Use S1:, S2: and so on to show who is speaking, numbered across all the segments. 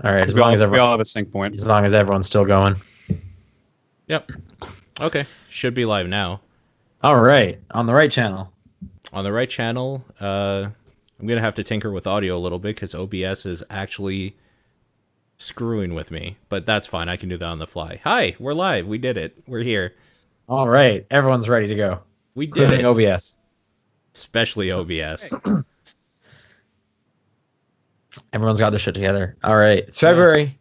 S1: All right,
S2: We all have a sync point.
S1: as long as everyone's still going.
S3: Yep. Okay. Should be live now.
S1: All right, on the right channel.
S3: On the right channel, I'm going to have to tinker with audio a little bit because OBS is actually screwing with me. But that's fine. I can do that on the fly. Hi, we're live. We did it. We're here.
S1: All right, everyone's ready to go.
S3: We did
S1: Including
S3: it.
S1: OBS.
S3: Especially OBS.
S1: Everyone's got their shit together. All right, it's February.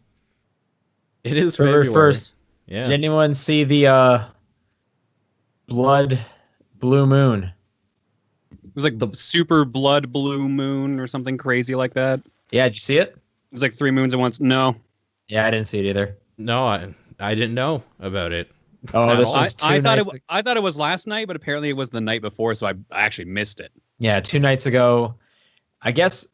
S3: It is
S1: February
S3: February.
S1: 1st.
S3: Yeah.
S1: Did anyone see the blood blue moon?
S2: It was like the super blood blue moon or something crazy like that.
S1: Yeah, did you see it?
S2: It was like 3 moons at once. No.
S1: Yeah, I didn't see it either.
S3: No, I didn't know about it.
S1: Oh, this
S3: all.
S1: was
S2: I thought it was last night, but apparently it was the night before, so I actually missed it.
S1: Yeah, 2 nights ago. I guess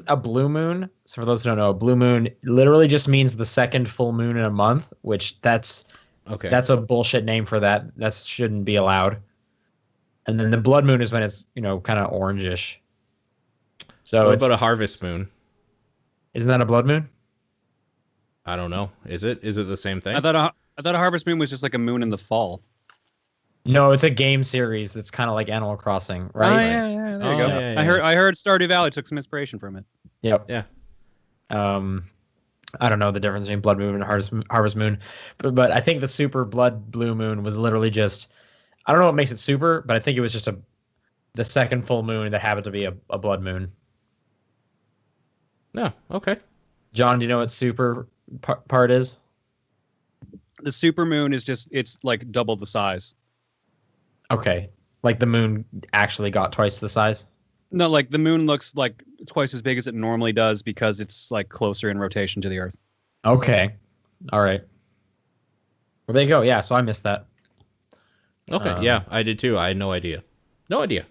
S1: a blue moon. So for those who don't know, a blue moon literally just means the second full moon in a month, which that's a bullshit name for that. That shouldn't be allowed. And then the blood moon is when it's, kind of orangish. So
S3: What about a harvest moon?
S1: Isn't that a blood moon?
S3: I don't know. Is it? Is it the same thing?
S2: I thought a harvest moon was just like a moon in the fall.
S1: No, it's a game series that's kind of like Animal Crossing, right?
S2: Oh, yeah, there you go.
S3: Yeah,
S2: I heard Stardew Valley took some inspiration from it.
S1: Yep.
S3: Yeah.
S1: I don't know the difference between blood moon and harvest moon, but I think the super blood blue moon was literally just, I don't know what makes it super, but I think it was just the second full moon that happened to be a blood moon.
S3: No. Okay.
S1: John, do you know what super part is?
S2: The super moon is it's like double the size.
S1: Okay, like the moon actually got twice the size.
S2: No, like the moon looks like twice as big as it normally does because it's like closer in rotation to the Earth.
S1: Okay, all right. Well, there you go. Yeah, so I missed that.
S3: Okay. Yeah, I did too. I had no idea. No idea.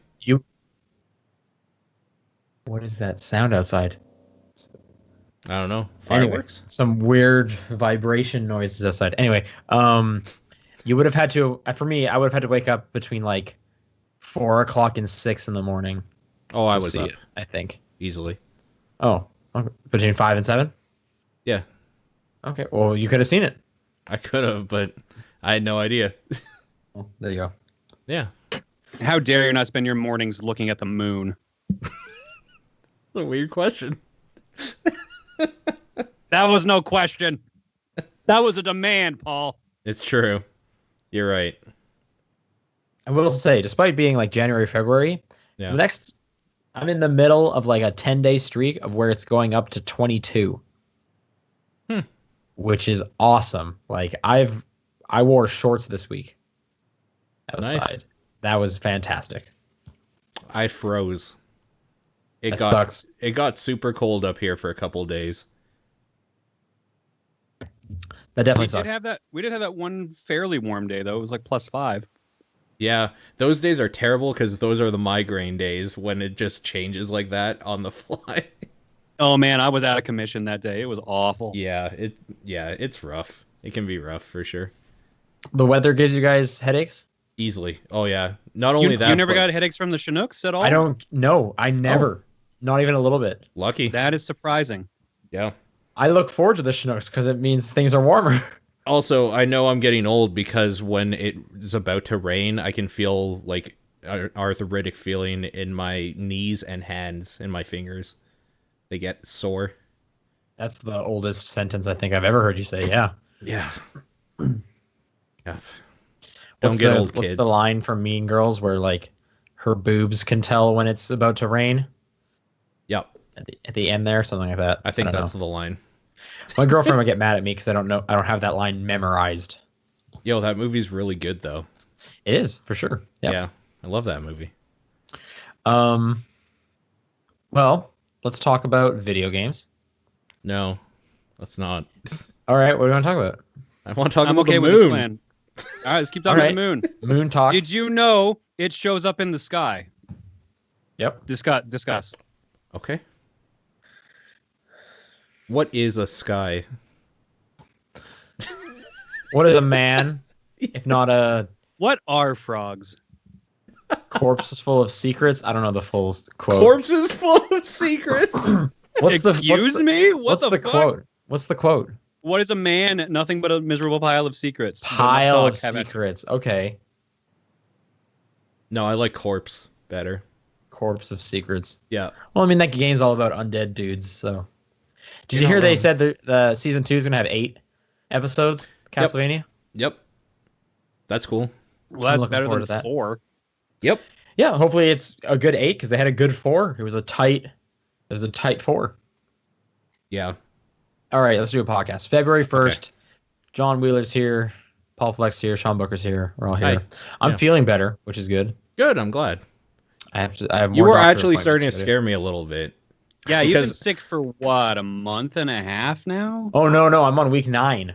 S1: What is that sound outside?
S3: I don't know.
S1: Anyway,
S3: Fireworks?
S1: some weird vibration noises outside. Anyway, you would have had to, for me, I would have had to wake up between like 4 o'clock and 6 in the morning.
S3: Oh, I
S1: to
S3: was
S1: see
S3: up
S1: it, I think.
S3: easily.
S1: Oh, okay. Between 5 and 7?
S3: Yeah,
S1: Okay, well, you could have seen it.
S3: I could have, but I had no idea.
S1: Well, there you go.
S3: Yeah.
S2: How dare you not spend your mornings looking at the moon?
S3: That's a weird question.
S2: That was no question. That was a demand, Paul.
S3: It's true. You're right.
S1: I will say, despite being like January, February,
S3: Yeah.
S1: I'm in the middle of like a 10-day streak of where it's going up to 22. Which is awesome. Like I wore shorts this week outside.
S3: Nice.
S1: That was fantastic.
S3: I froze.
S1: That sucks.
S3: It got super cold up here for a couple days.
S1: That definitely
S2: We
S1: sucks.
S2: did have that one fairly warm day though. It was like +5.
S3: Yeah, those days are terrible because those are the migraine days when it just changes like that on the fly.
S2: Oh man, I was out of commission that day. It was awful.
S3: Yeah, it's rough. It can be rough for sure.
S1: The weather gives you guys headaches?
S3: Easily. Oh yeah. Not only that.
S2: You never
S3: but
S2: got headaches from the Chinooks at all?
S1: I don't know. I never. Not even a little bit.
S3: Lucky.
S2: That is surprising.
S3: Yeah.
S1: I look forward to the Chinooks because it means things are warmer.
S3: Also, I know I'm getting old because when it is about to rain, I can feel like an arthritic feeling in my knees and hands and my fingers. They get sore.
S1: That's the oldest sentence I think I've ever heard you say. Yeah.
S3: Yeah. Yeah. Don't get old, kids.
S1: What's the line from Mean Girls where like her boobs can tell when it's about to rain?
S3: Yep.
S1: At the end there, something like that.
S3: I think
S1: don't
S3: that's
S1: know.
S3: the line.
S1: My girlfriend would get mad at me because I don't have that line memorized.
S3: Yo, that movie's really good though.
S1: It is for sure. Yep.
S3: Yeah, I love that movie.
S1: Well, let's talk about video games.
S3: No, let's not.
S1: All right, what do you want to talk about?
S3: I want to talk
S2: I'm
S3: about
S2: okay
S3: the
S2: with this
S3: moon.
S2: plan. All right, let's keep talking about the moon.
S1: Moon talk.
S2: Did you know it shows up in the sky?
S1: Yep.
S2: Discuss.
S3: Okay. What is a sky?
S1: What is a man if not a
S2: What are frogs?
S1: corpse full of secrets? I don't know the full quote.
S3: Corpses full of secrets.
S2: Excuse me? What
S1: What's
S2: the
S1: the
S2: fuck?
S1: quote? What's the quote?
S2: What is a man? Nothing but a miserable pile of secrets.
S1: Pile of secrets. Okay.
S3: No, I like corpse better.
S1: Corpse of secrets.
S3: Yeah.
S1: Well, I mean, that game's all about undead dudes, so. Did you hear they said the season 2 is going to have 8 episodes? Castlevania?
S3: Yep. That's cool.
S2: Well, that's better than 4.
S3: Yep.
S1: Yeah, hopefully it's a good 8 because they had a good 4. It was a tight 4.
S3: Yeah.
S1: All right, let's do a podcast. February 1st. Okay. John Wheeler's here. Paul Fleck's here. Sean Booker's here. We're all here.
S3: Hi.
S1: I'm feeling better, which is good.
S3: Good. I'm glad.
S1: I have more.
S3: You were actually starting to scare me a little bit.
S2: Yeah, you've been sick for what, a month and a half now?
S1: Oh no, I'm on week 9.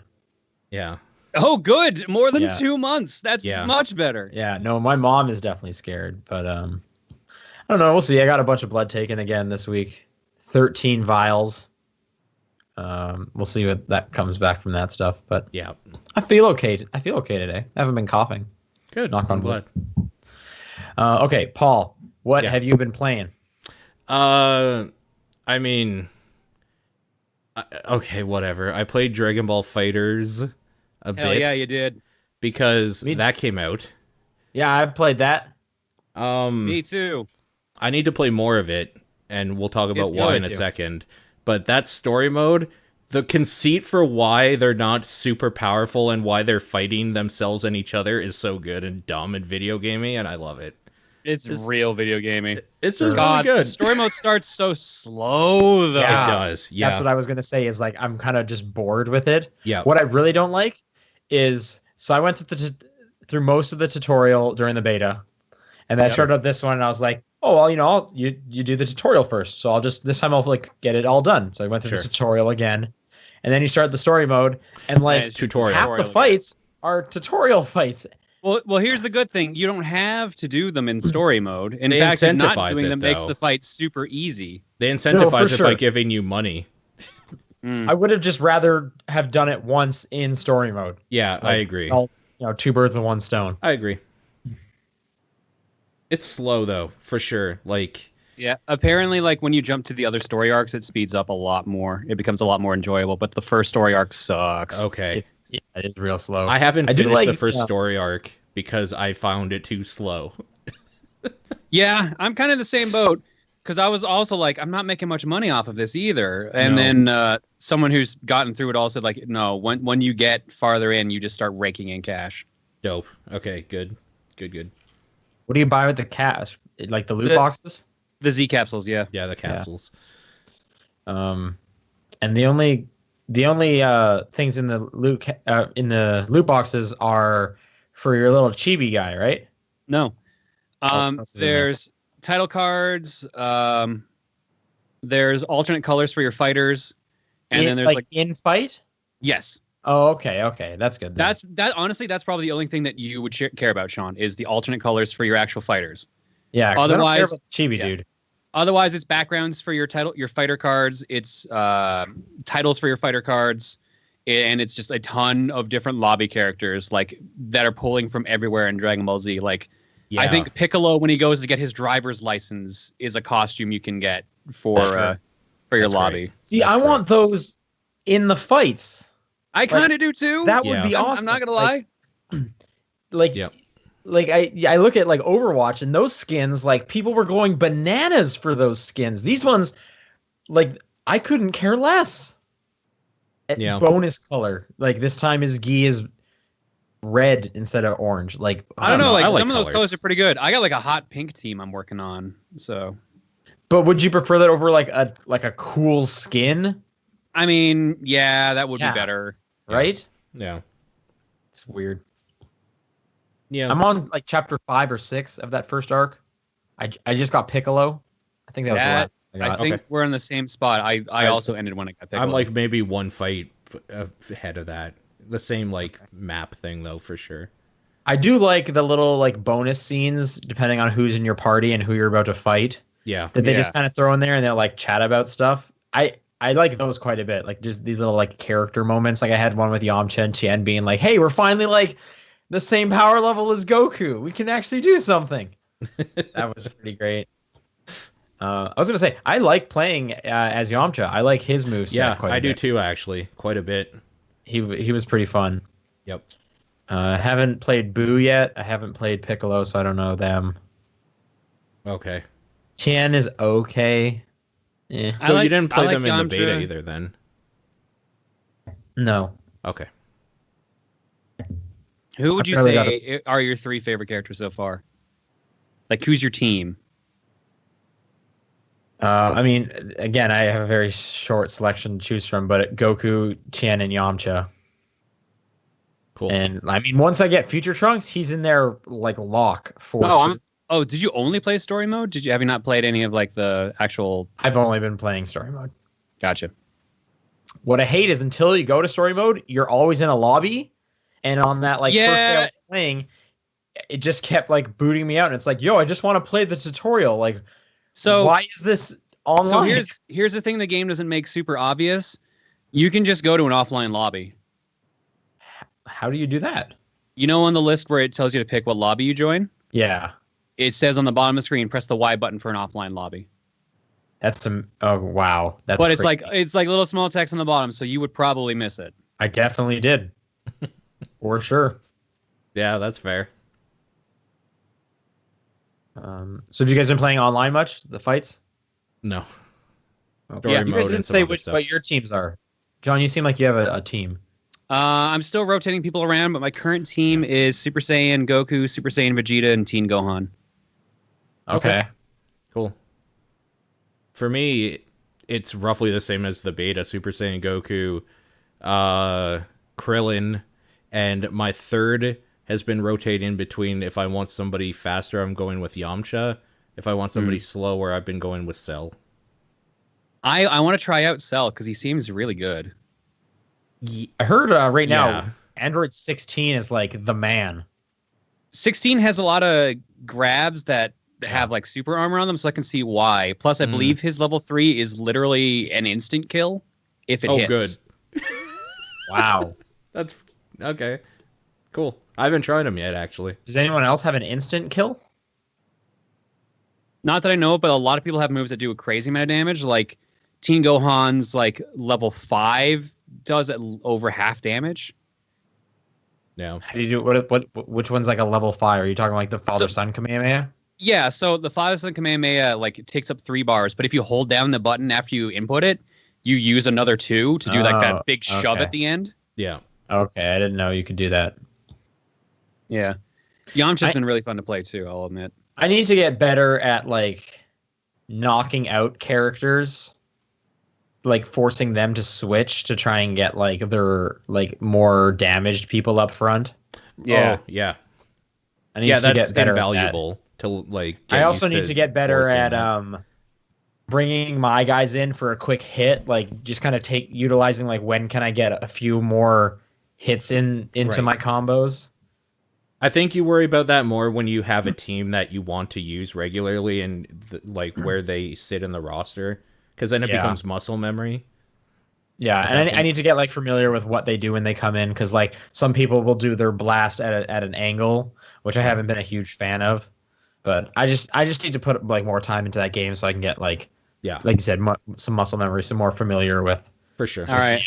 S3: Yeah.
S2: Oh, good. More than 2 months. That's much better.
S1: Yeah. No, my mom is definitely scared, but I don't know. We'll see. I got a bunch of blood taken again this week. 13 vials. We'll see what that comes back from that stuff, but
S3: yeah,
S1: I feel okay. I feel okay today. I haven't been coughing.
S3: Good.
S1: Knock on wood. Okay, Paul. What have you been playing?
S3: I mean, okay, whatever. I played Dragonball FighterZ a bit.
S2: Hell yeah, you did.
S3: Because that came out.
S1: Yeah, I played that.
S2: Me too.
S3: I need to play more of it, and we'll talk about why in a second. But that story mode, the conceit for why they're not super powerful and why they're fighting themselves and each other is so good and dumb and video gamey, and I love it.
S2: It's real video gaming.
S3: It's just really good.
S2: The story mode starts so slow, though.
S3: Yeah, it does. Yeah.
S1: That's what I was going to say is, like, I'm kind of just bored with it.
S3: Yeah.
S1: What I really don't like is, so I went through most of the tutorial during the beta, and then I started up this one, and I was like, oh, well, you do the tutorial first. So this time I'll like get it all done. So I went through the tutorial again, and then you start the story mode, and like half the fights are tutorial fights.
S2: Well, here's the good thing: you don't have to do them in story mode. In fact, not doing them makes the fight super easy.
S3: They incentivize it by giving you money.
S1: I would have just rather have done it once in story mode.
S3: Yeah, like, I agree.
S1: 2 birds with 1 stone.
S3: I agree. It's slow though, for sure. Like,
S2: yeah, apparently, like when you jump to the other story arcs, it speeds up a lot more. It becomes a lot more enjoyable. But the first story arc sucks.
S3: Okay,
S1: it is real slow.
S3: I haven't finished the first story arc because I found it too slow.
S2: Yeah, I'm kind of the same boat because I was also like, I'm not making much money off of this either. And then someone who's gotten through it all said, like, no, when you get farther in, you just start raking in cash.
S3: Dope. Okay, good.
S1: What do you buy with the cash? Like the loot boxes?
S2: The Z capsules, yeah.
S3: Yeah, the capsules.
S1: Yeah. And the only things in the loot boxes are for your little chibi guy, right?
S2: No. There's title cards, there's alternate colors for your fighters, and then there's like
S1: in fight?
S2: Yes.
S1: Oh, okay, that's good. Then.
S2: Honestly, that's probably the only thing that you would care about, Sean, is the alternate colors for your actual fighters.
S1: Yeah,
S2: otherwise,
S1: I don't care about the chibi dude.
S2: Otherwise, it's backgrounds for your fighter cards. It's titles for your fighter cards, and it's just a ton of different lobby characters like that are pulling from everywhere in Dragon Ball Z. Like, I think Piccolo, when he goes to get his driver's license, is a costume you can get for your lobby.
S1: Great. See, I want those in the fights.
S2: I kind of do too.
S1: That would be awesome.
S2: I'm not gonna lie.
S1: I look at like Overwatch and those skins, like people were going bananas for those skins. These ones, like I couldn't care less. Bonus color, like this time his gi is red instead of orange. Like
S2: I don't know, like some of those colors are pretty good. I got like a hot pink team I'm working on. So,
S1: but would you prefer that over like a cool skin?
S2: I mean, yeah, that would be better.
S1: Right?
S3: Yeah.
S1: It's weird.
S3: Yeah.
S1: I'm on like chapter 5 or 6 of that first arc. I just got Piccolo. I think that was the last
S2: I think we're in the same spot. I also ended when I got Piccolo.
S3: I'm like maybe one fight ahead of that. The same like map thing though, for sure.
S1: I do like the little like bonus scenes depending on who's in your party and who you're about to fight.
S3: Yeah.
S1: That they just kind of throw in there and they'll like chat about stuff. I like those quite a bit. Like just these little like character moments. Like I had one with Yamcha and Tien being like, "Hey, we're finally like the same power level as Goku. We can actually do something." That was pretty great. I was gonna say I like playing as Yamcha. I like his moveset.
S3: Yeah,
S1: quite
S3: I
S1: a
S3: do
S1: bit.
S3: too, actually. Quite a bit.
S1: He was pretty fun.
S3: Yep.
S1: Haven't played Boo yet. I haven't played Piccolo, so I don't know them.
S3: Okay.
S1: Tien is okay. Eh.
S3: So you didn't
S2: I
S3: play
S2: like
S3: them in the beta
S2: Yamcha.
S3: either, then?
S1: No.
S3: Okay.
S2: Who would you
S1: probably
S2: say are your 3 favorite characters so far? Like, who's your team?
S1: I mean, again, I have a very short selection to choose from, but Goku, Tien, and Yamcha.
S3: Cool.
S1: And I mean, once I get Future Trunks, he's in there like lock for.
S2: Oh, did you only play story mode? Have you not played any of like the actual?
S1: I've only been playing story mode.
S2: Gotcha.
S1: What I hate is until you go to story mode, you're always in a lobby, and on that first day I was playing, it just kept like booting me out, and it's like, yo, I just want to play the tutorial. Like, so why is this online?
S2: So here's the thing: the game doesn't make super obvious. You can just go to an offline lobby.
S1: How do you do that?
S2: You know, on the list where it tells you to pick what lobby you join?
S1: Yeah.
S2: It says on the bottom of the screen, press the Y button for an offline lobby.
S1: That's some. Oh wow, that's.
S2: But it's like little small text on the bottom, so you would probably miss it.
S1: I definitely did, for sure.
S3: Yeah, that's fair.
S1: So have you guys been playing online much? The fights?
S3: No.
S1: Okay. Yeah, you guys didn't say what your teams are. John, you seem like you have a team.
S2: I'm still rotating people around, but my current team is Super Saiyan Goku, Super Saiyan Vegeta, and Teen Gohan.
S1: Okay.
S3: Cool. For me, it's roughly the same as the beta. Super Saiyan Goku, Krillin, and my third has been rotating between if I want somebody faster, I'm going with Yamcha. If I want somebody slower, I've been going with Cell.
S2: I want to try out Cell because he seems really good.
S1: I heard right now Android 16 is like the man.
S2: 16 has a lot of grabs that have like super armor on them, so I can see why. Plus, I believe his level 3 is literally an instant kill if it hits.
S3: Good.
S1: Wow.
S3: That's okay. Cool. I haven't tried him yet, actually.
S1: Does anyone else have an instant kill?
S2: Not that I know, but a lot of people have moves that do a crazy amount of damage. Like Teen Gohan's like level 5 does it over half damage.
S3: Yeah.
S1: How do you do which one's like a level 5? Are you talking like the father-son Kamehameha?
S2: Yeah, so the father-son Kamehameha like it takes up 3 bars, but if you hold down the button after you input it, you use another 2 to do like that big shove at the end.
S3: Yeah.
S1: Okay, I didn't know you could do that.
S2: Yeah. Yamcha's been really fun to play too, I'll admit.
S1: I need to get better at like knocking out characters, like forcing them to switch to try and get like their like more damaged people up front.
S3: Yeah. Oh, yeah.
S1: I need to get better
S3: invaluable to like
S1: I also need to get better at bringing my guys in for a quick hit, like just kind of utilizing like when can I get a few more hits into my combos.
S3: I think you worry about that more when you have a team that you want to use regularly and like where they sit in the roster, because then it becomes muscle memory.
S1: Yeah, and I need to get like familiar with what they do when they come in, because like some people will do their blast at an angle, which I haven't been a huge fan of. But I just need to put like more time into that game so I can get like you said, some muscle memory, some more familiar with.
S3: For sure.
S2: All right,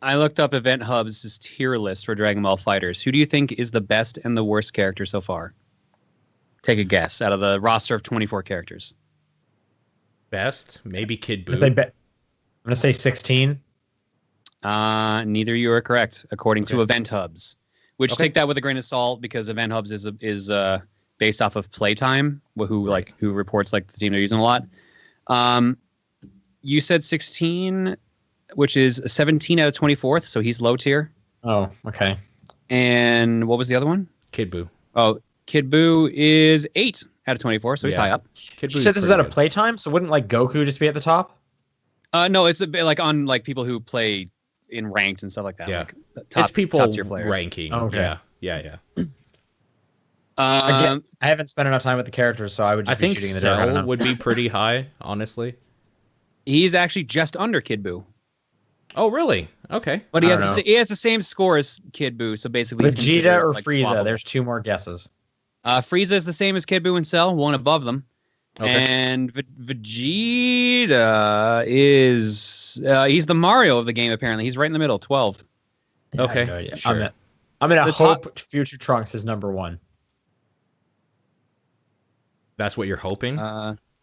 S2: I looked up Event Hub's tier list for Dragon Ball FighterZ. Who do you think is the best and the worst character so far? Take a guess out of the roster of 24 characters.
S3: Best? Maybe Kid Buu.
S1: I'm gonna say 16.
S2: Neither of you are correct, according to Event Hubs. Which take that with a grain of salt, because Event Hubs is based off of Playtime, who reports like the team they're using a lot. You said 16, which is 17 out of 24th, so he's low tier.
S1: Oh, okay.
S2: And what was the other one?
S3: Kid Buu.
S2: Oh, Kid Buu is 8 out of 24, so he's high up.
S1: You said this is out of Playtime, so wouldn't like Goku just be at the top?
S2: No, it's a bit like on like people who play in ranked and stuff like that.
S3: Yeah,
S2: like
S3: it's people
S2: top tier players.
S3: ranking.
S1: Okay.
S3: Yeah.
S1: I haven't spent enough time with the characters, so I would just be shooting the dark.
S3: Cell would be pretty high, honestly.
S2: He's actually just under Kid Buu.
S3: Oh, really? Okay.
S2: But he has the same score as Kid Buu, so basically
S1: Vegeta or Frieza. There's 2 more guesses.
S2: Frieza is the same as Kid Buu and Cell, one above them.
S3: Okay.
S2: And Vegeta is he's the Mario of the game. Apparently, he's right in the middle, 12.
S3: Okay,
S1: No idea.
S3: sure.
S1: I'm gonna
S2: The
S1: hope Future Trunks is number 1.
S3: That's what you're hoping?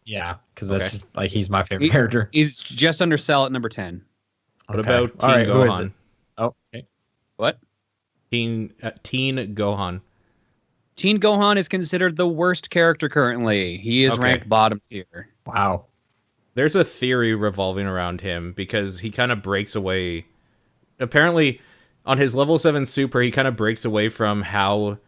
S1: Yeah, because
S3: Okay.
S1: that's just like he's my favorite character.
S2: He's just under Cell at number 10.
S3: What about Teen
S1: All right, who is
S3: Gohan?
S1: it? Oh, okay.
S2: What?
S3: Teen Gohan.
S2: Teen Gohan is considered the worst character currently. He is
S3: Okay.
S2: ranked bottom tier.
S1: Wow.
S3: There's a theory revolving around him because he kind of breaks away. Apparently, on his level 7 super, he kind of breaks away from how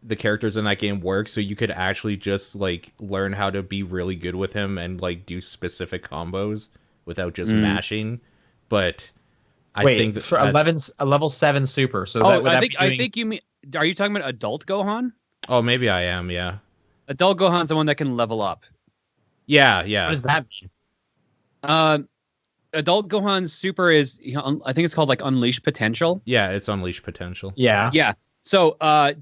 S3: the characters in that game work, so you could actually just like learn how to be really good with him and like do specific combos without just mashing. But I think that
S1: for a level 7 super. So
S2: I think you mean. Are you talking about adult Gohan?
S3: Oh, maybe I am. Yeah.
S2: Adult Gohan's the one that can level up.
S3: Yeah.
S1: what does that mean?
S2: Adult Gohan's super is, I think it's called like Unleash Potential.
S3: Yeah, it's Unleash Potential.
S1: Yeah.
S2: Yeah. So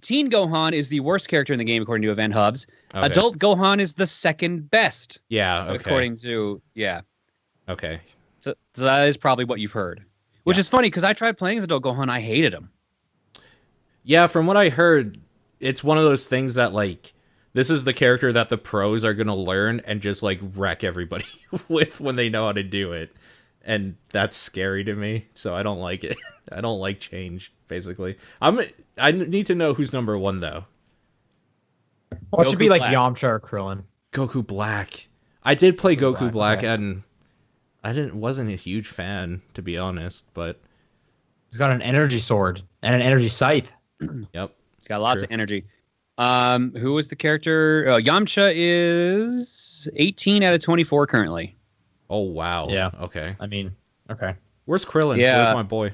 S2: Teen Gohan is the worst character in the game according to Event Hubs.
S3: Okay.
S2: Adult Gohan is the second best.
S3: Yeah. Okay.
S2: According to
S3: Okay.
S2: So that is probably what you've heard. Which is funny because I tried playing as Adult Gohan. I hated him.
S3: Yeah, from what I heard, it's one of those things that like this is the character that the pros are gonna learn and just like wreck everybody with when they know how to do it. And that's scary to me, so I don't like it. I don't like change, basically. I need to know who's number 1 though.
S1: Well, it should be like
S2: Black.
S1: Yamcha or Krillin.
S3: Goku Black. I did play Goku Black and wasn't a huge fan, to be honest, but
S1: He's got an energy sword and an energy scythe.
S3: yep.
S2: He's got lots of energy. Who was the character? Yamcha is 18 out of 24 currently.
S3: Oh wow.
S1: Yeah.
S3: Okay.
S1: I mean, okay.
S3: Where's Krillin?
S2: Yeah.
S3: Where's my boy?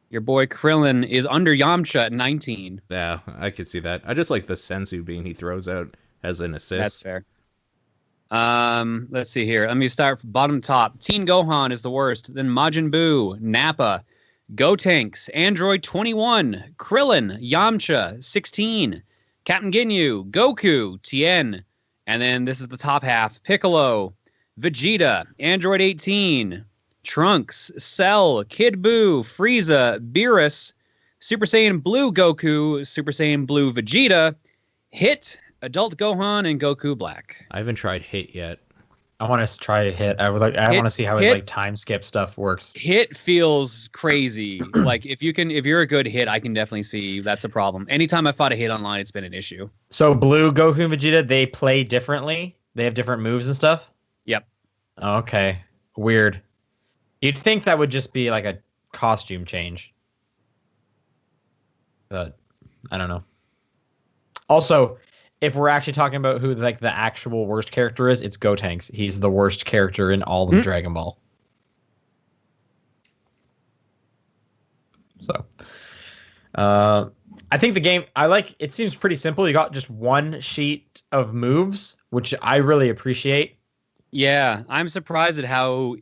S2: Your boy Krillin is under Yamcha at 19.
S3: Yeah, I could see that. I just like the sensu bean he throws out as an assist.
S2: That's fair. Let's see here. Let me start from bottom top. Teen Gohan is the worst. Then Majin Buu, Nappa, Gotenks, Android 21, Krillin, Yamcha 16, Captain Ginyu, Goku, Tien, and then this is the top half: Piccolo, Vegeta, Android 18, Trunks, Cell, Kid Buu, Frieza, Beerus, Super Saiyan Blue Goku, Super Saiyan Blue Vegeta, Hit, Adult Gohan, and Goku Black.
S3: I haven't tried Hit yet.
S1: I want to try to hit. I want to see how his like time skip stuff works.
S2: Hit feels crazy. Like if you're a good hit, I can definitely see that's a problem. Anytime I fought a hit online, it's been an issue.
S1: So Blue, Goku, and Vegeta, they play differently. They have different moves and stuff.
S2: Yep.
S1: Okay. Weird. You'd think that would just be like a costume change. But I don't know. Also, if we're actually talking about who like the actual worst character is, it's Gotenks. He's the worst character in all of Dragon Ball. So, I think the game it seems pretty simple. You got just one sheet of moves, which I really appreciate.
S2: Yeah, I'm surprised at how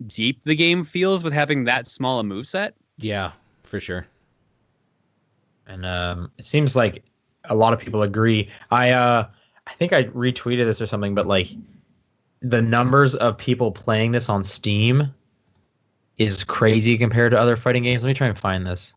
S2: deep the game feels with having that small a moveset.
S3: Yeah, for sure.
S1: And it seems like a lot of people agree. I think I retweeted this or something, but like the numbers of people playing this on Steam is crazy compared to other fighting games. Let me try and find this.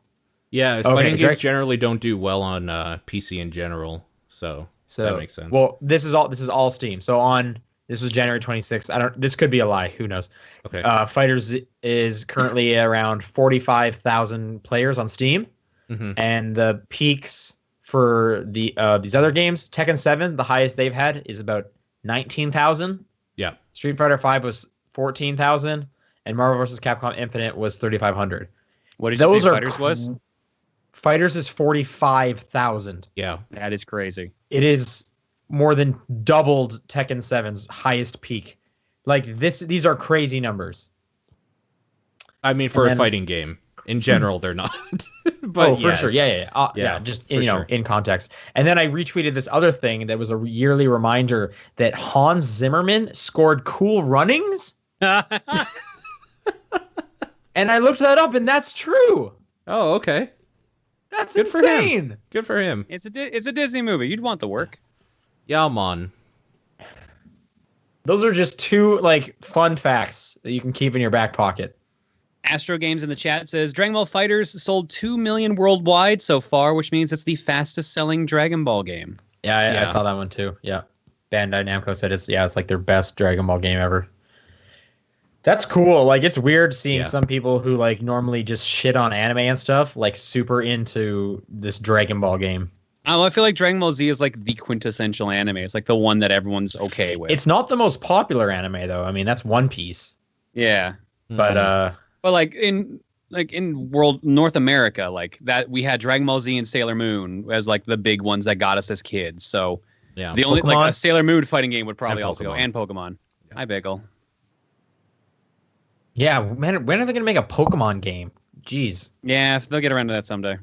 S3: Yeah, fighting games generally don't do well on PC in general, so that makes sense.
S1: Well, this is all Steam. So this was January 26th. This could be a lie. Who knows?
S3: Okay.
S1: fighterz is currently around 45,000 players on Steam.
S3: Mm-hmm.
S1: And the peaks for these other games, Tekken 7, the highest they've had is about 19,000.
S3: Yeah.
S1: Street Fighter 5 was 14,000, and Marvel vs. Capcom Infinite was 3,500.
S2: What did you say fighterz was?
S1: fighterz is 45,000.
S3: Yeah.
S2: That is crazy.
S1: It is more than doubled Tekken 7's highest peak. Like these are crazy numbers.
S3: I mean, for a fighting game. In general, they're not. But
S1: for sure. Yeah. Just in context. And then I retweeted this other thing that was a yearly reminder that Hans Zimmerman scored Cool Runnings. And I looked that up, and that's true.
S3: Oh, okay.
S1: That's
S3: good
S1: insane.
S3: For him. Good for him.
S2: It's a Disney movie. You'd want the work.
S3: Yeah, man.
S1: Those are just two like fun facts that you can keep in your back pocket.
S2: Astro Games in the chat says Dragon Ball FighterZ sold 2 million worldwide so far, which means it's the fastest selling Dragon Ball game.
S1: Yeah, I saw that one too. Yeah. Bandai Namco said it's like their best Dragon Ball game ever. That's cool. Like, it's weird seeing some people who like normally just shit on anime and stuff like super into this Dragon Ball game.
S2: I feel like Dragon Ball Z is like the quintessential anime. It's like the one that everyone's okay with.
S1: It's not the most popular anime though. I mean, that's One Piece.
S2: Yeah.
S1: But
S2: like in North America, like that we had Dragon Ball Z and Sailor Moon as like the big ones that got us as kids. So
S3: yeah,
S2: the only like a Sailor Moon fighting game would probably also go, and Pokemon.
S3: Yeah.
S2: Hi, Bagel.
S1: Yeah, man, when are they gonna make a Pokemon game? Jeez.
S2: Yeah, they'll get around to that someday.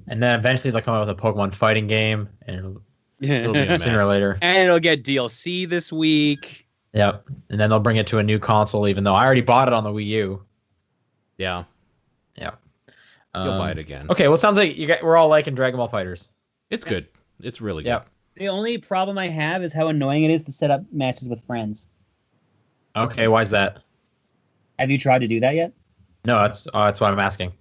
S1: And then eventually they'll come out with a Pokemon fighting game, and
S3: it'll be a
S1: sooner or later.
S2: And it'll get DLC this week.
S1: Yep. And then they'll bring it to a new console, even though I already bought it on the Wii U.
S3: Yeah.
S1: Yeah.
S3: You'll buy it again.
S1: Okay, well, it sounds like we're all liking Dragon Ball FighterZ.
S3: It's good. It's really good.
S1: Yep.
S4: The only problem I have is how annoying it is to set up matches with friends.
S1: Okay, why is that?
S4: Have you tried to do that yet?
S1: No, that's what I'm asking.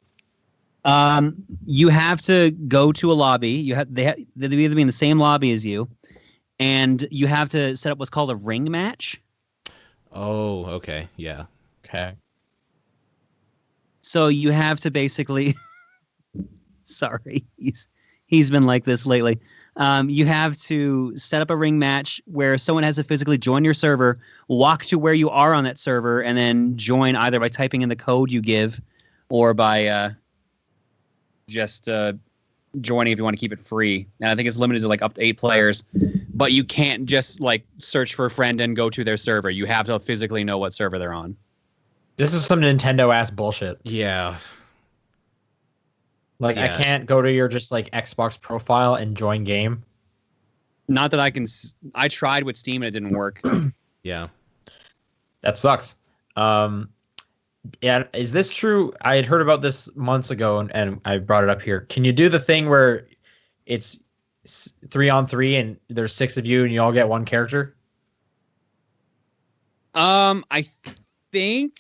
S4: You have to go to a lobby. They either be in the same lobby as you, and you have to set up what's called a ring match.
S3: Oh, okay. Yeah.
S1: Okay.
S4: So you have to basically sorry, he's been like this lately. You have to set up a ring match where someone has to physically join your server, walk to where you are on that server, and then join either by typing in the code you give or by just joining if you want to keep it free. And I think it's limited to like up to 8 players, but you can't just like search for a friend and go to their server. You have to physically know what server they're on.
S1: This is some Nintendo ass bullshit.
S3: Yeah.
S1: Like, I can't go to your just like Xbox profile and join game.
S2: Not that I can. I tried with Steam and it didn't work.
S3: Yeah.
S1: That sucks. Yeah, is this true? I had heard about this months ago, and I brought it up here. Can you do the thing where it's 3-on-3 and there's 6 of you and you all get one character?
S2: I think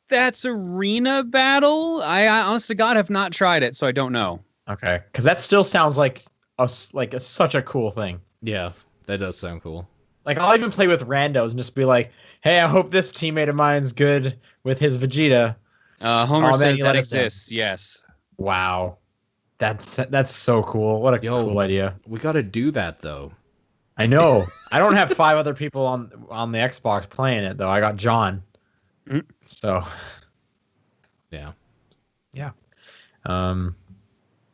S2: that's arena battle. I honest to God have not tried it, so I don't know.
S1: Okay, because that still sounds like such a cool thing.
S3: Yeah, that does sound cool.
S1: Like, I'll even play with randos and just be like, "Hey, I hope this teammate of mine's good with his Vegeta."
S2: Homer says that exists. Yes.
S1: Wow, that's so cool. What a cool idea.
S3: We got to do that though.
S1: I know. I don't have 5 other people on the Xbox playing it though. I got John.
S2: Mm-hmm.
S1: So.
S3: Yeah.
S1: Yeah.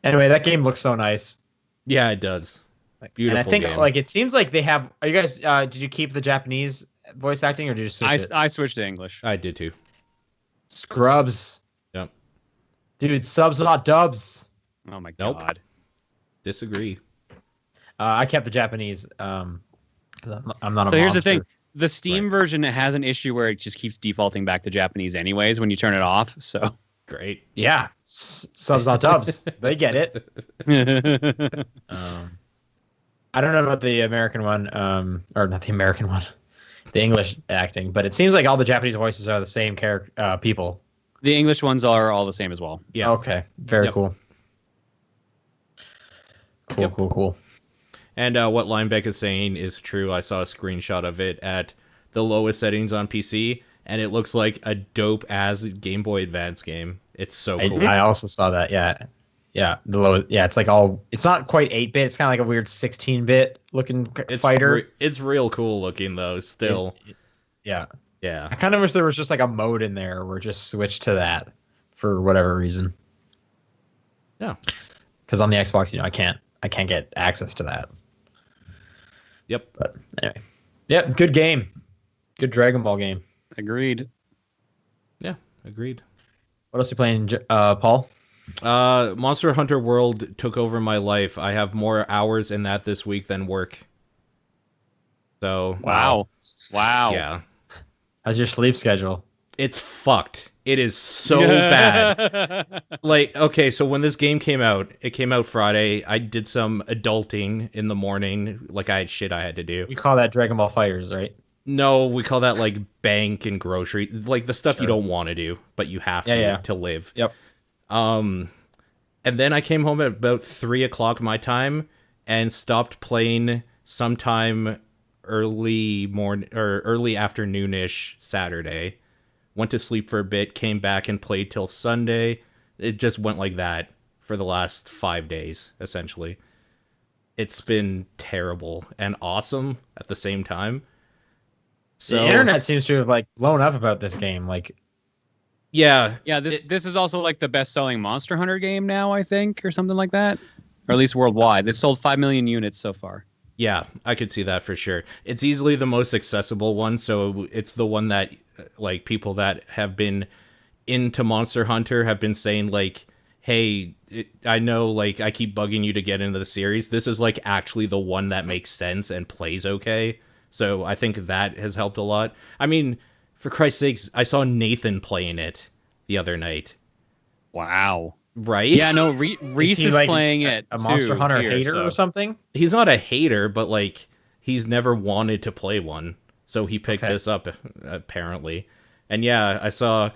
S1: Anyway, that game looks so nice.
S3: Yeah, it does. Beautiful.
S1: And I think
S3: game.
S1: like it seems like they have. Are you guys? Did you keep the Japanese voice acting or did you switch it?
S2: I switched to English.
S3: I did too.
S1: Scrubs.
S3: Yep.
S1: Dude, subs not dubs.
S2: Oh my
S3: Nope.
S2: God.
S3: Disagree.
S1: I kept the Japanese. Because I'm not a.
S2: So here's the
S1: monster.
S2: thing: the Steam version has an issue where it just keeps defaulting back to Japanese, anyways, when you turn it off. So.
S3: Great.
S1: Yeah, subs not dubs. They get it. I don't know about the American one, or not the American one, the English acting, but it seems like all the Japanese voices are the same character people.
S2: The English ones are all the same as well.
S3: Yeah.
S1: Okay. Very cool. Cool.
S3: And what Linebeck is saying is true. I saw a screenshot of it at the lowest settings on PC, and it looks like a dope-ass Game Boy Advance game. It's so cool.
S1: I also saw that. Yeah. The low. Yeah. It's like it's not quite 8-bit. It's kind of like a weird 16-bit looking fighter.
S3: It's real cool looking though. Still.
S1: Yeah.
S3: Yeah.
S1: I kind of wish there was just like a mode in there where just switch to that for whatever reason.
S3: Yeah.
S1: Because on the Xbox, I can't get access to that.
S3: Yep.
S1: But anyway, yeah, good game. Good Dragon Ball game.
S2: Agreed.
S3: Yeah. Agreed.
S1: What else are you playing, Paul?
S3: Monster Hunter World took over my life. I have more hours in that this week than work. So
S2: Wow.
S3: Yeah.
S1: How's your sleep schedule?
S3: It's fucked. It is so bad. Like, okay, so when this game came out, it came out Friday. I did some adulting in the morning. Like, I had shit I had to do.
S1: You call that Dragon Ball FighterZ, right?
S3: No, we call that like bank and grocery, like the stuff you don't want to do, but you have to live.
S1: Yep.
S3: And then I came home at about 3:00 my time and stopped playing sometime early morning or early afternoonish Saturday. Went to sleep for a bit, came back and played till Sunday. It just went like that for the last 5 days, essentially. It's been terrible and awesome at the same time. So
S1: the internet seems to have like blown up about this game. Like,
S3: yeah.
S2: This is also like the best-selling Monster Hunter game now, I think, or something like that, or at least worldwide. It's sold 5 million units so far.
S3: Yeah, I could see that for sure. It's easily the most accessible one, so it's the one that like people that have been into Monster Hunter have been saying like, hey, I know like I keep bugging you to get into the series. This is like actually the one that makes sense and plays okay. So I think that has helped a lot. I mean, for Christ's sakes, I saw Nathan playing it the other night.
S2: Wow.
S3: Right?
S2: Yeah, no, Reese is
S1: like
S2: playing it
S1: a Monster
S2: too,
S1: Hunter
S2: here,
S1: hater or something.
S3: He's not a hater, but like he's never wanted to play one. So he picked this up, apparently. And yeah, I saw...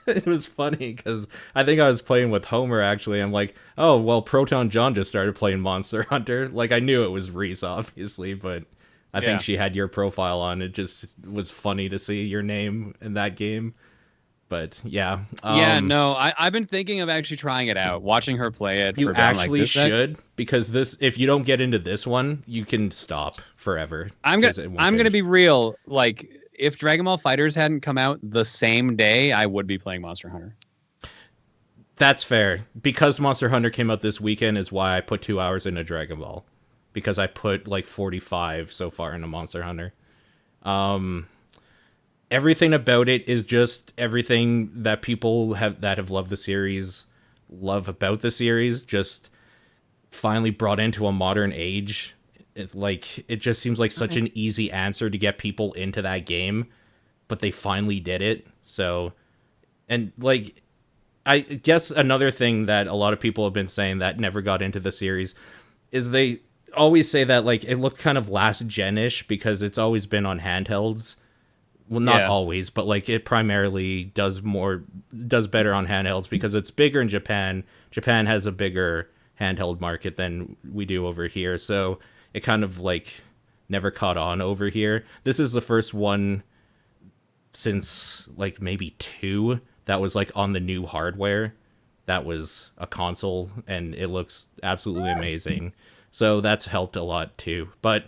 S3: It was funny, because I think I was playing with Homer, actually. I'm like, oh, well, Proton John just started playing Monster Hunter. Like, I knew it was Reese, obviously, but I think she had your profile on. It just was funny to see your name in that game. But, yeah.
S2: I've been thinking of actually trying it out, watching her play it.
S3: You actually should, because if you don't get into this one, you can stop forever.
S2: I'm gonna be real, like... If Dragonball FighterZ hadn't come out the same day, I would be playing Monster Hunter.
S3: That's fair. Because Monster Hunter came out this weekend is why I put 2 hours into Dragon Ball. Because I put like 45 so far into Monster Hunter. Everything about it is just everything that people have loved the series love about the series, just finally brought into a modern age. It just seems like such an easy answer to get people into that game, but they finally did it. So, and like, I guess another thing that a lot of people have been saying that never got into the series is they always say that like it looked kind of last gen-ish because it's always been on handhelds. Well, not always, but like it primarily does better on handhelds because it's bigger in Japan. Japan has a bigger handheld market than we do over here. So it kind of like never caught on over here. This is the first one since like maybe 2 that was like on the new hardware. That was a console, and it looks absolutely amazing. So that's helped a lot too. But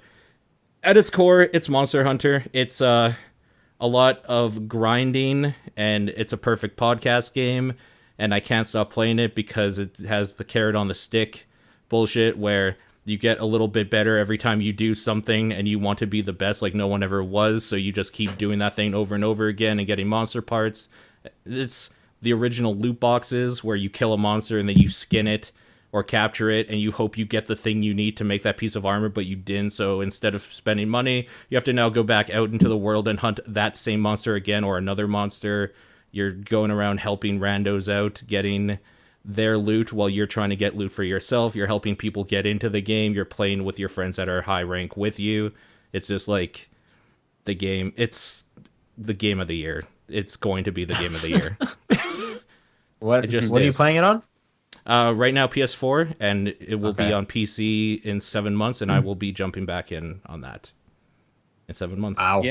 S3: at its core, it's Monster Hunter. It's a lot of grinding, and it's a perfect podcast game. And I can't stop playing it because it has the carrot on the stick bullshit where you get a little bit better every time you do something and you want to be the best like no one ever was, so you just keep doing that thing over and over again and getting monster parts. It's the original loot boxes where you kill a monster and then you skin it or capture it and you hope you get the thing you need to make that piece of armor, but you didn't, so instead of spending money, you have to now go back out into the world and hunt that same monster again or another monster. You're going around helping randos out, getting their loot while you're trying to get loot for yourself. You're helping people get into the game. You're playing with your friends that are high rank with you. It's just like the game. It's the game of the year. It's going to be the game of the year.
S1: What are you playing it on?
S3: Right now, PS4, and it will be on PC in 7 months, and I will be jumping back in on that in 7 months.
S1: Wow.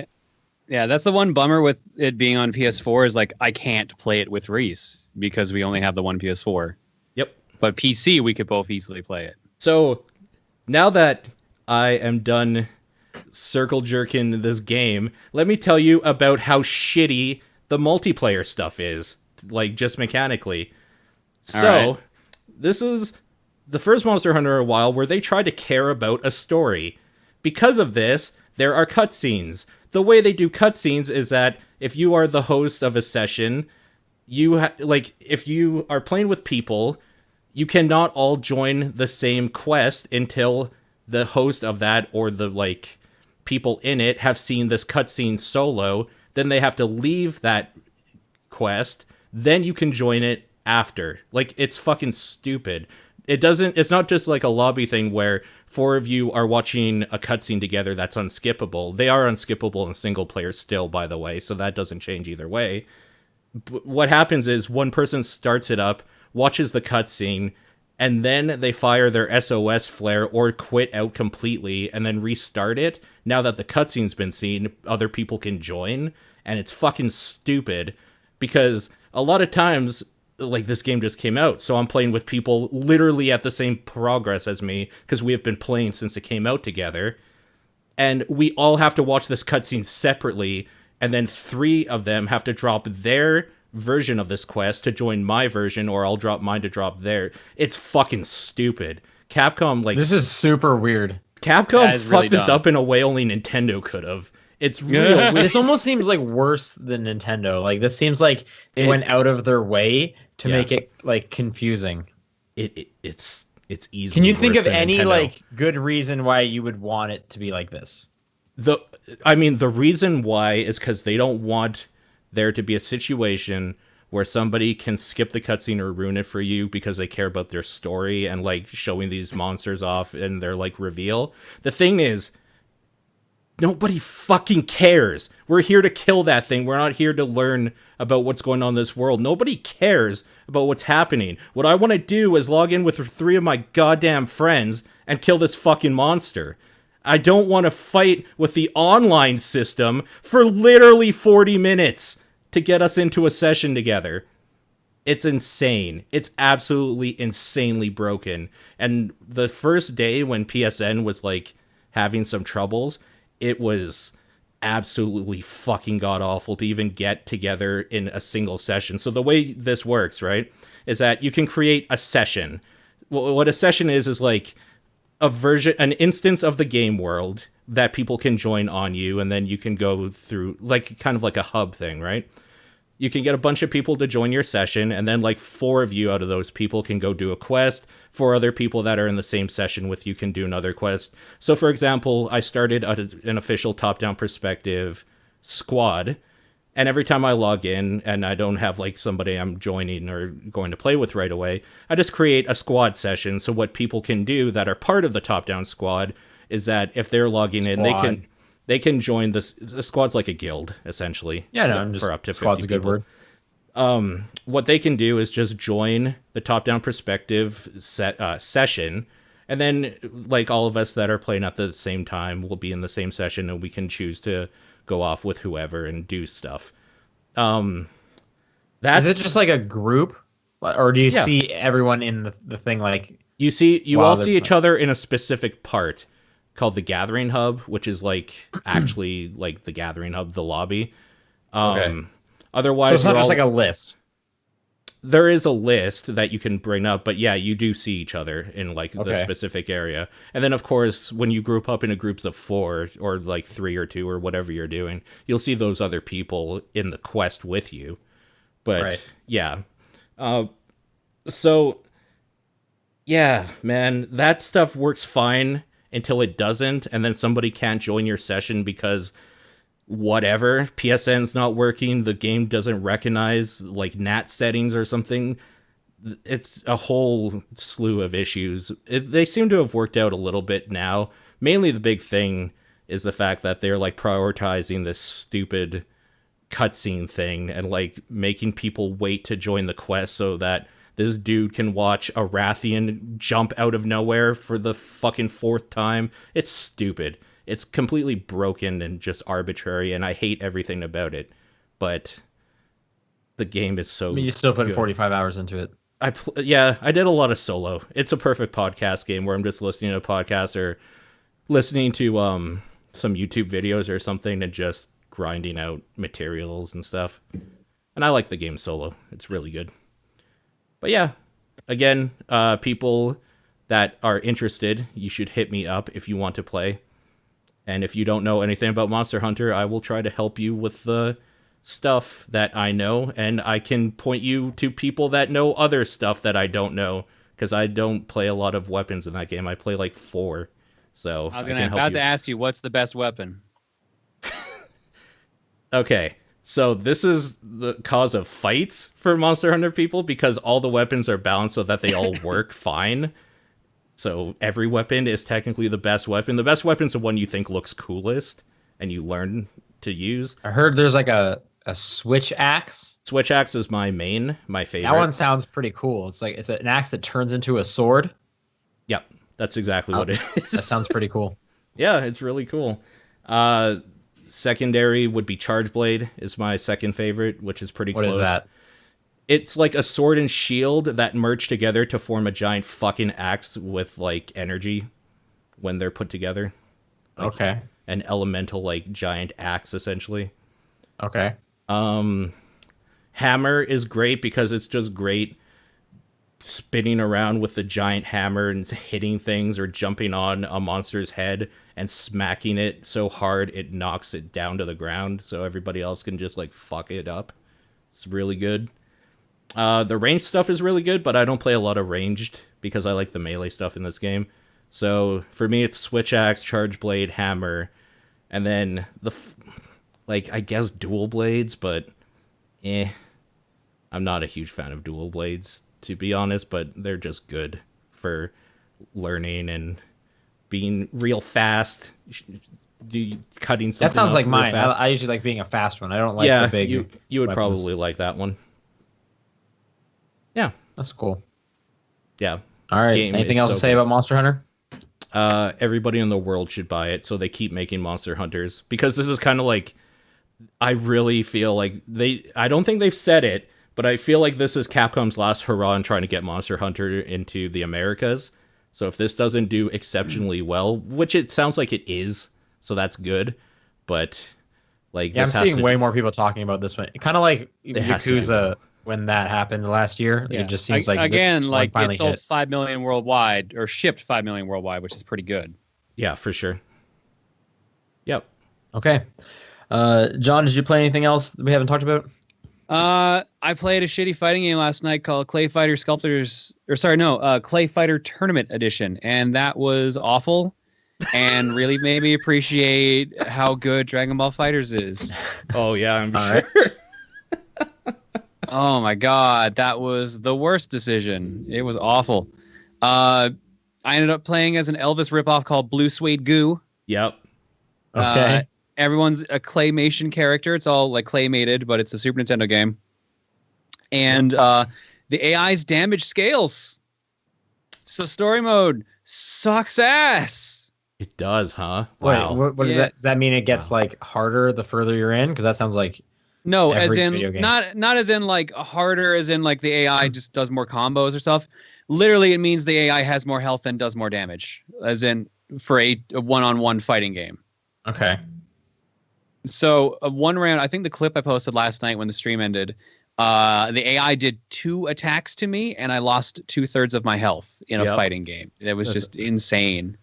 S2: Yeah, that's the one bummer with it being on PS4 is like I can't play it with Reese because we only have the one PS4.
S3: Yep.
S2: But PC, we could both easily play it.
S3: So now that I am done circle jerking this game, let me tell you about how shitty the multiplayer stuff is, like just mechanically. So this is the first Monster Hunter in a while where they try to care about a story. Because of this, there are cutscenes. The way they do cutscenes is that if you are the host of a session, if you are playing with people, you cannot all join the same quest until the host of that or the like people in it have seen this cutscene solo. Then they have to leave that quest. Then you can join it after. Like, it's fucking stupid. it's not just like a lobby thing where 4 of you are watching a cutscene together that's unskippable. They are unskippable in single player still, by the way, so that doesn't change either way. But what happens is one person starts it up, watches the cutscene, and then they fire their SOS flare or quit out completely and then restart it. Now that the cutscene's been seen, other people can join, and it's fucking stupid because a lot of times, like, this game just came out, so I'm playing with people literally at the same progress as me because we have been playing since it came out together, and we all have to watch this cutscene separately, and then 3 of them have to drop their version of this quest to join my version, or I'll drop mine to drop their. It's fucking stupid. Capcom, like,
S1: this is super weird.
S3: Capcom
S2: is
S3: fucked
S2: really
S3: this
S2: dumb.
S3: up in a way only Nintendo could have. It's real weird.
S1: This almost seems like worse than Nintendo. Like, this seems like they went out of their way to make it like confusing.
S3: It's easy.
S1: Can you think of any
S3: Nintendo.
S1: like good reason why you would want it to be like this?
S3: The reason why is because they don't want there to be a situation where somebody can skip the cutscene or ruin it for you because they care about their story and like showing these monsters off and their like reveal. The thing is, nobody fucking cares. We're here to kill that thing. We're not here to learn about what's going on in this world. Nobody cares about what's happening. What I want to do is log in with 3 of my goddamn friends and kill this fucking monster. I don't want to fight with the online system for literally 40 minutes to get us into a session together. It's insane. It's absolutely insanely broken. And the first day when PSN was like having some troubles, it was absolutely fucking god awful to even get together in a single session. So the way this works, right, is that you can create a session. What a session is like a version, an instance of the game world that people can join on you, and then you can go through like kind of like a hub thing, right? You can get a bunch of people to join your session, and then like 4 of you out of those people can go do a quest. 4 other people that are in the same session with you can do another quest. So for example, I started an official top-down perspective squad, and every time I log in and I don't have like somebody I'm joining or going to play with right away, I just create a squad session. So what people can do that are part of the top-down squad is that if they're logging in, they can join this. The squad's like a guild, essentially.
S1: Yeah, no, I'm just,
S3: for up to 50
S1: squad's a good
S3: people.
S1: word.
S3: What they can do is just join the top-down perspective session, and then like all of us that are playing at the same time will be in the same session, and we can choose to go off with whoever and do stuff. That's
S1: Is it just like a group, or do you see everyone in the thing? Like,
S3: you all see each other in a specific part called the Gathering Hub, which is like actually like the Gathering Hub, the lobby. Otherwise,
S1: so it's not just like a list.
S3: There is a list that you can bring up, but yeah, you do see each other in like the specific area. And then of course, when you group up into groups of 4 or like 3 or 2 or whatever you're doing, you'll see those other people in the quest with you. But yeah. So yeah, man, that stuff works fine until it doesn't, and then somebody can't join your session because whatever, PSN's not working, the game doesn't recognize like NAT settings or something. It's a whole slew of issues. They seem to have worked out a little bit now. Mainly the big thing is the fact that they're like prioritizing this stupid cutscene thing and like making people wait to join the quest so that this dude can watch a Rathian jump out of nowhere for the fucking 4th time. It's stupid. It's completely broken and just arbitrary, and I hate everything about it. But the game is so.
S1: I mean, you still put
S3: good.
S1: 45 hours into it.
S3: I did a lot of solo. It's a perfect podcast game where I'm just listening to a podcast or listening to some YouTube videos or something and just grinding out materials and stuff. And I like the game solo. It's really good. But yeah, again, people that are interested, you should hit me up if you want to play. And if you don't know anything about Monster Hunter, I will try to help you with the stuff that I know, and I can point you to people that know other stuff that I don't know, because I don't play a lot of weapons in that game. I play like 4. So
S2: I was about to ask you, what's the best weapon?
S3: Okay, So this is the cause of fights for Monster Hunter people because all the weapons are balanced so that they all work fine. So every weapon is technically the best weapon. The best weapon's the one you think looks coolest and you learn to use.
S1: I heard there's like a switch axe.
S3: Switch axe is my favorite.
S1: That one sounds pretty cool. It's like it's an axe that turns into a sword.
S3: Yep, that's exactly what it is.
S1: That sounds pretty cool.
S3: Yeah, it's really cool. Secondary would be Charge Blade is my second favorite, which is pretty close.
S1: What is that?
S3: It's like a sword and shield that merge together to form a giant fucking axe with like energy when they're put together. Like,
S1: okay.
S3: An elemental like giant axe essentially.
S1: Okay.
S3: Hammer is great because it's just great spinning around with the giant hammer and hitting things or jumping on a monster's head and smacking it so hard it knocks it down to the ground so everybody else can just like fuck it up. It's really good. The ranged stuff is really good, but I don't play a lot of ranged because I like the melee stuff in this game. So for me, it's Switch Axe, Charge Blade, Hammer, and then I guess Dual Blades, but I'm not a huge fan of Dual Blades, to be honest, but they're just good for learning and being real fast. Cutting something.
S1: That sounds
S3: up
S1: like
S3: real
S1: mine.
S3: fast.
S1: I usually like being a fast one. I don't like the big.
S3: You would
S1: weapons.
S3: probably like that one. Yeah,
S1: That's cool.
S3: yeah.
S1: All right.
S3: Game
S1: Anything
S3: is
S1: else
S3: so
S1: to say
S3: good.
S1: about Monster Hunter?
S3: Everybody in the world should buy it, so they keep making Monster Hunters because this is kind of like. I really feel like I don't think they've said it, but I feel like this is Capcom's last hurrah in trying to get Monster Hunter into the Americas. So if this doesn't do exceptionally well, which it sounds like it is, so that's good. But like,
S1: Yeah,
S3: this
S1: I'm seeing way more people talking about this one. Kind of like
S3: has to be.
S1: Yakuza when that happened last year.
S2: Yeah.
S1: It just seems like
S2: again,
S1: this
S2: like
S1: one
S2: it
S1: finally
S2: sold
S1: hit.
S2: 5 million worldwide or shipped 5 million worldwide, which is pretty good.
S3: Yeah, for sure. Yep.
S1: Okay. John, did you play anything else that we haven't talked about?
S2: I played a shitty fighting game last night called Clay Fighter Tournament Edition, and that was awful, and really made me appreciate how good Dragonball FighterZ is.
S3: Oh yeah, I'm
S1: All
S3: sure.
S1: right.
S2: Oh my god, that was the worst decision. It was awful. I ended up playing as an Elvis ripoff called Blue Suede Goo.
S3: Yep.
S1: Okay.
S2: Everyone's a claymation character. It's all like claymated, but it's a Super Nintendo game. And the AI's damage scales. So story mode sucks ass.
S3: It does, huh?
S1: Wait,
S3: Wow.
S1: what does
S2: Yeah.
S1: that? Does that mean it gets like harder the further you're in? Because that sounds like
S2: No, as
S1: Every
S2: in
S1: video game.
S2: not as in like harder, as in like the AI just does more combos or stuff. Literally, it means the AI has more health and does more damage, as in for a one-on-one fighting game.
S1: okay.
S2: So one round, I think the clip I posted last night when the stream ended, the AI did 2 attacks to me, and I lost 2/3 of my health in a
S3: Yep.
S2: fighting game. It was
S3: That's-
S2: just insane.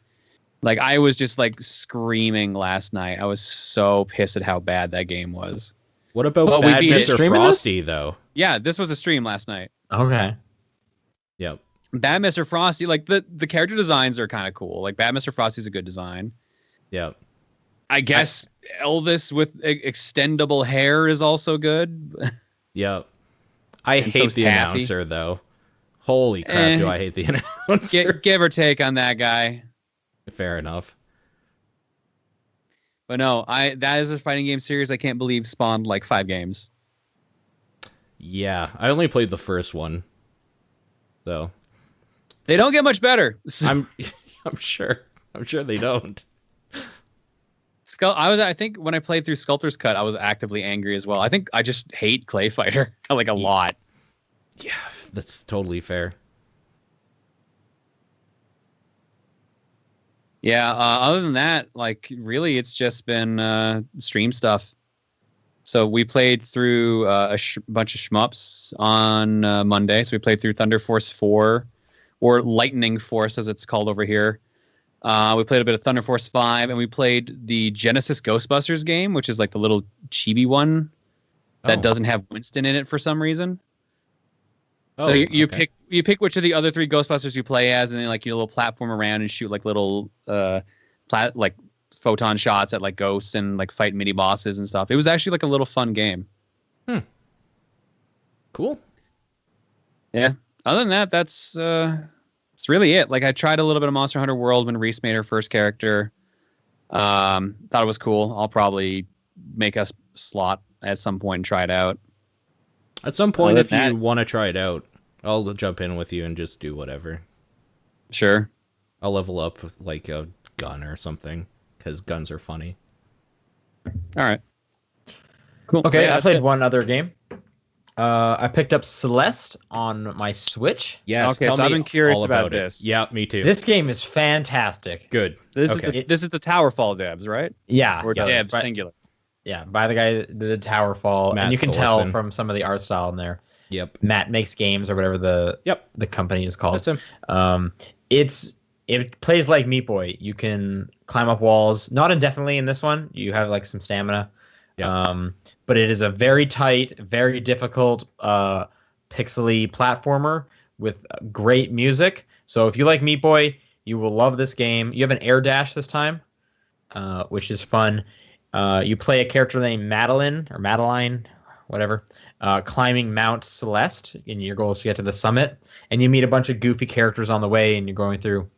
S2: Like I was just like screaming last night. I was so pissed at how bad that game was.
S3: What about
S2: Well, we
S3: Bad
S2: beat it.
S3: Mr.
S1: Streaming this?
S3: Frosty though?
S2: Yeah, this was a stream last night.
S1: Okay.
S3: Yep.
S2: Bad Mr. Frosty, like the character designs are kind of cool. Like Bad Mr. Frosty's a good design.
S3: Yep.
S2: I guess Elvis with extendable hair is also good.
S3: Yep. I
S2: And
S3: hate
S2: so's
S3: the
S2: Taffy.
S3: announcer though. Holy crap, do
S2: Eh.
S3: I hate the announcer?
S2: Give or take on that guy.
S3: Fair enough.
S2: But no, that is a fighting game series I can't believe spawned like 5 games.
S3: Yeah, I only played the first one. So,
S2: They don't get much better.
S3: I'm sure they don't.
S2: I think when I played through Sculptor's Cut, I was actively angry as well. I think I just hate Clay Fighter like a lot.
S3: Yeah, that's totally fair.
S2: Yeah, other than that, like really it's just been stream stuff. So we played through a bunch of shmups on Monday. So we played through Thunder Force 4, or Lightning Force as it's called over here. We played a bit of Thunder Force 5, and we played the Genesis Ghostbusters game, which is like the little chibi one that
S3: Oh.
S2: doesn't have Winston in it for some reason. So
S3: Oh,
S2: you
S3: okay.
S2: pick which of the other 3 Ghostbusters you play as, and then like you little platform around and shoot like little like photon shots at like ghosts and like fight mini bosses and stuff. It was actually like a little fun game.
S3: Cool.
S2: Yeah. Other than that, that's really it. Like I tried a little bit of Monster Hunter World when Reese made her first character. Thought it was cool. I'll probably make a slot at some point and try it out.
S3: At some point, if you want to try it out, I'll jump in with you and just do whatever.
S2: Sure.
S3: I'll level up like a gun or something because guns are funny.
S2: All right. Cool.
S1: Okay, I played one other game. I picked up Celeste on my Switch.
S3: Yes.
S2: Okay, so I've been curious about this.
S3: Yeah, me too.
S1: This game is fantastic.
S3: Good.
S2: This is the Towerfall devs, right?
S1: Yeah.
S2: Or devs singular.
S1: Yeah, by the guy that did Towerfall,
S3: Matt
S1: and you can
S3: Thorson.
S1: tell from some of the art style in there.
S3: Yep.
S1: Matt Makes Games or whatever the company is called.
S3: That's him.
S1: It plays like Meat Boy. You can climb up walls, not indefinitely in this one. You have like some stamina.
S3: Yeah.
S1: But it is a very tight, very difficult pixely platformer with great music. So if you like Meat Boy, you will love this game. You have an air dash this time, which is fun. You play a character named Madeline, whatever, climbing Mount Celeste, and your goal is to get to the summit. And you meet a bunch of goofy characters on the way, and you're going through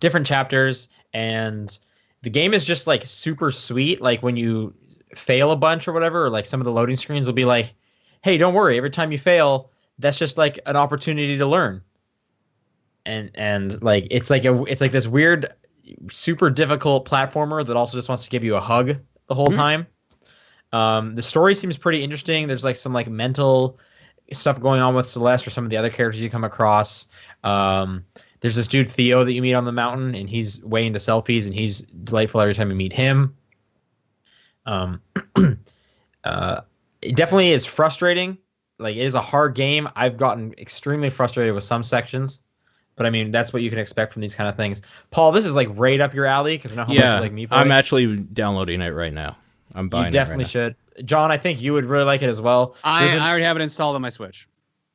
S1: different chapters. And the game is just like super sweet. Like when you fail a bunch or whatever, or like some of the loading screens will be like, hey, don't worry, every time you fail, that's just like an opportunity to learn. And like it's like this weird, super difficult platformer that also just wants to give you a hug the whole time. The story seems pretty interesting. There's like some like mental stuff going on with Celeste or some of the other characters you come across. There's this dude Theo that you meet on the mountain, and he's way into selfies, and he's delightful every time you meet him. It definitely is frustrating. Like it is a hard game. I've gotten extremely frustrated with some sections, but I mean that's what you can expect from these kind of things. Paul, this is like right up your alley because I know how much you like Meat Boy.
S3: I'm actually downloading it right now. I'm buying it.
S1: You definitely should. John, I think you would really like it as well.
S2: I already have it installed on my Switch.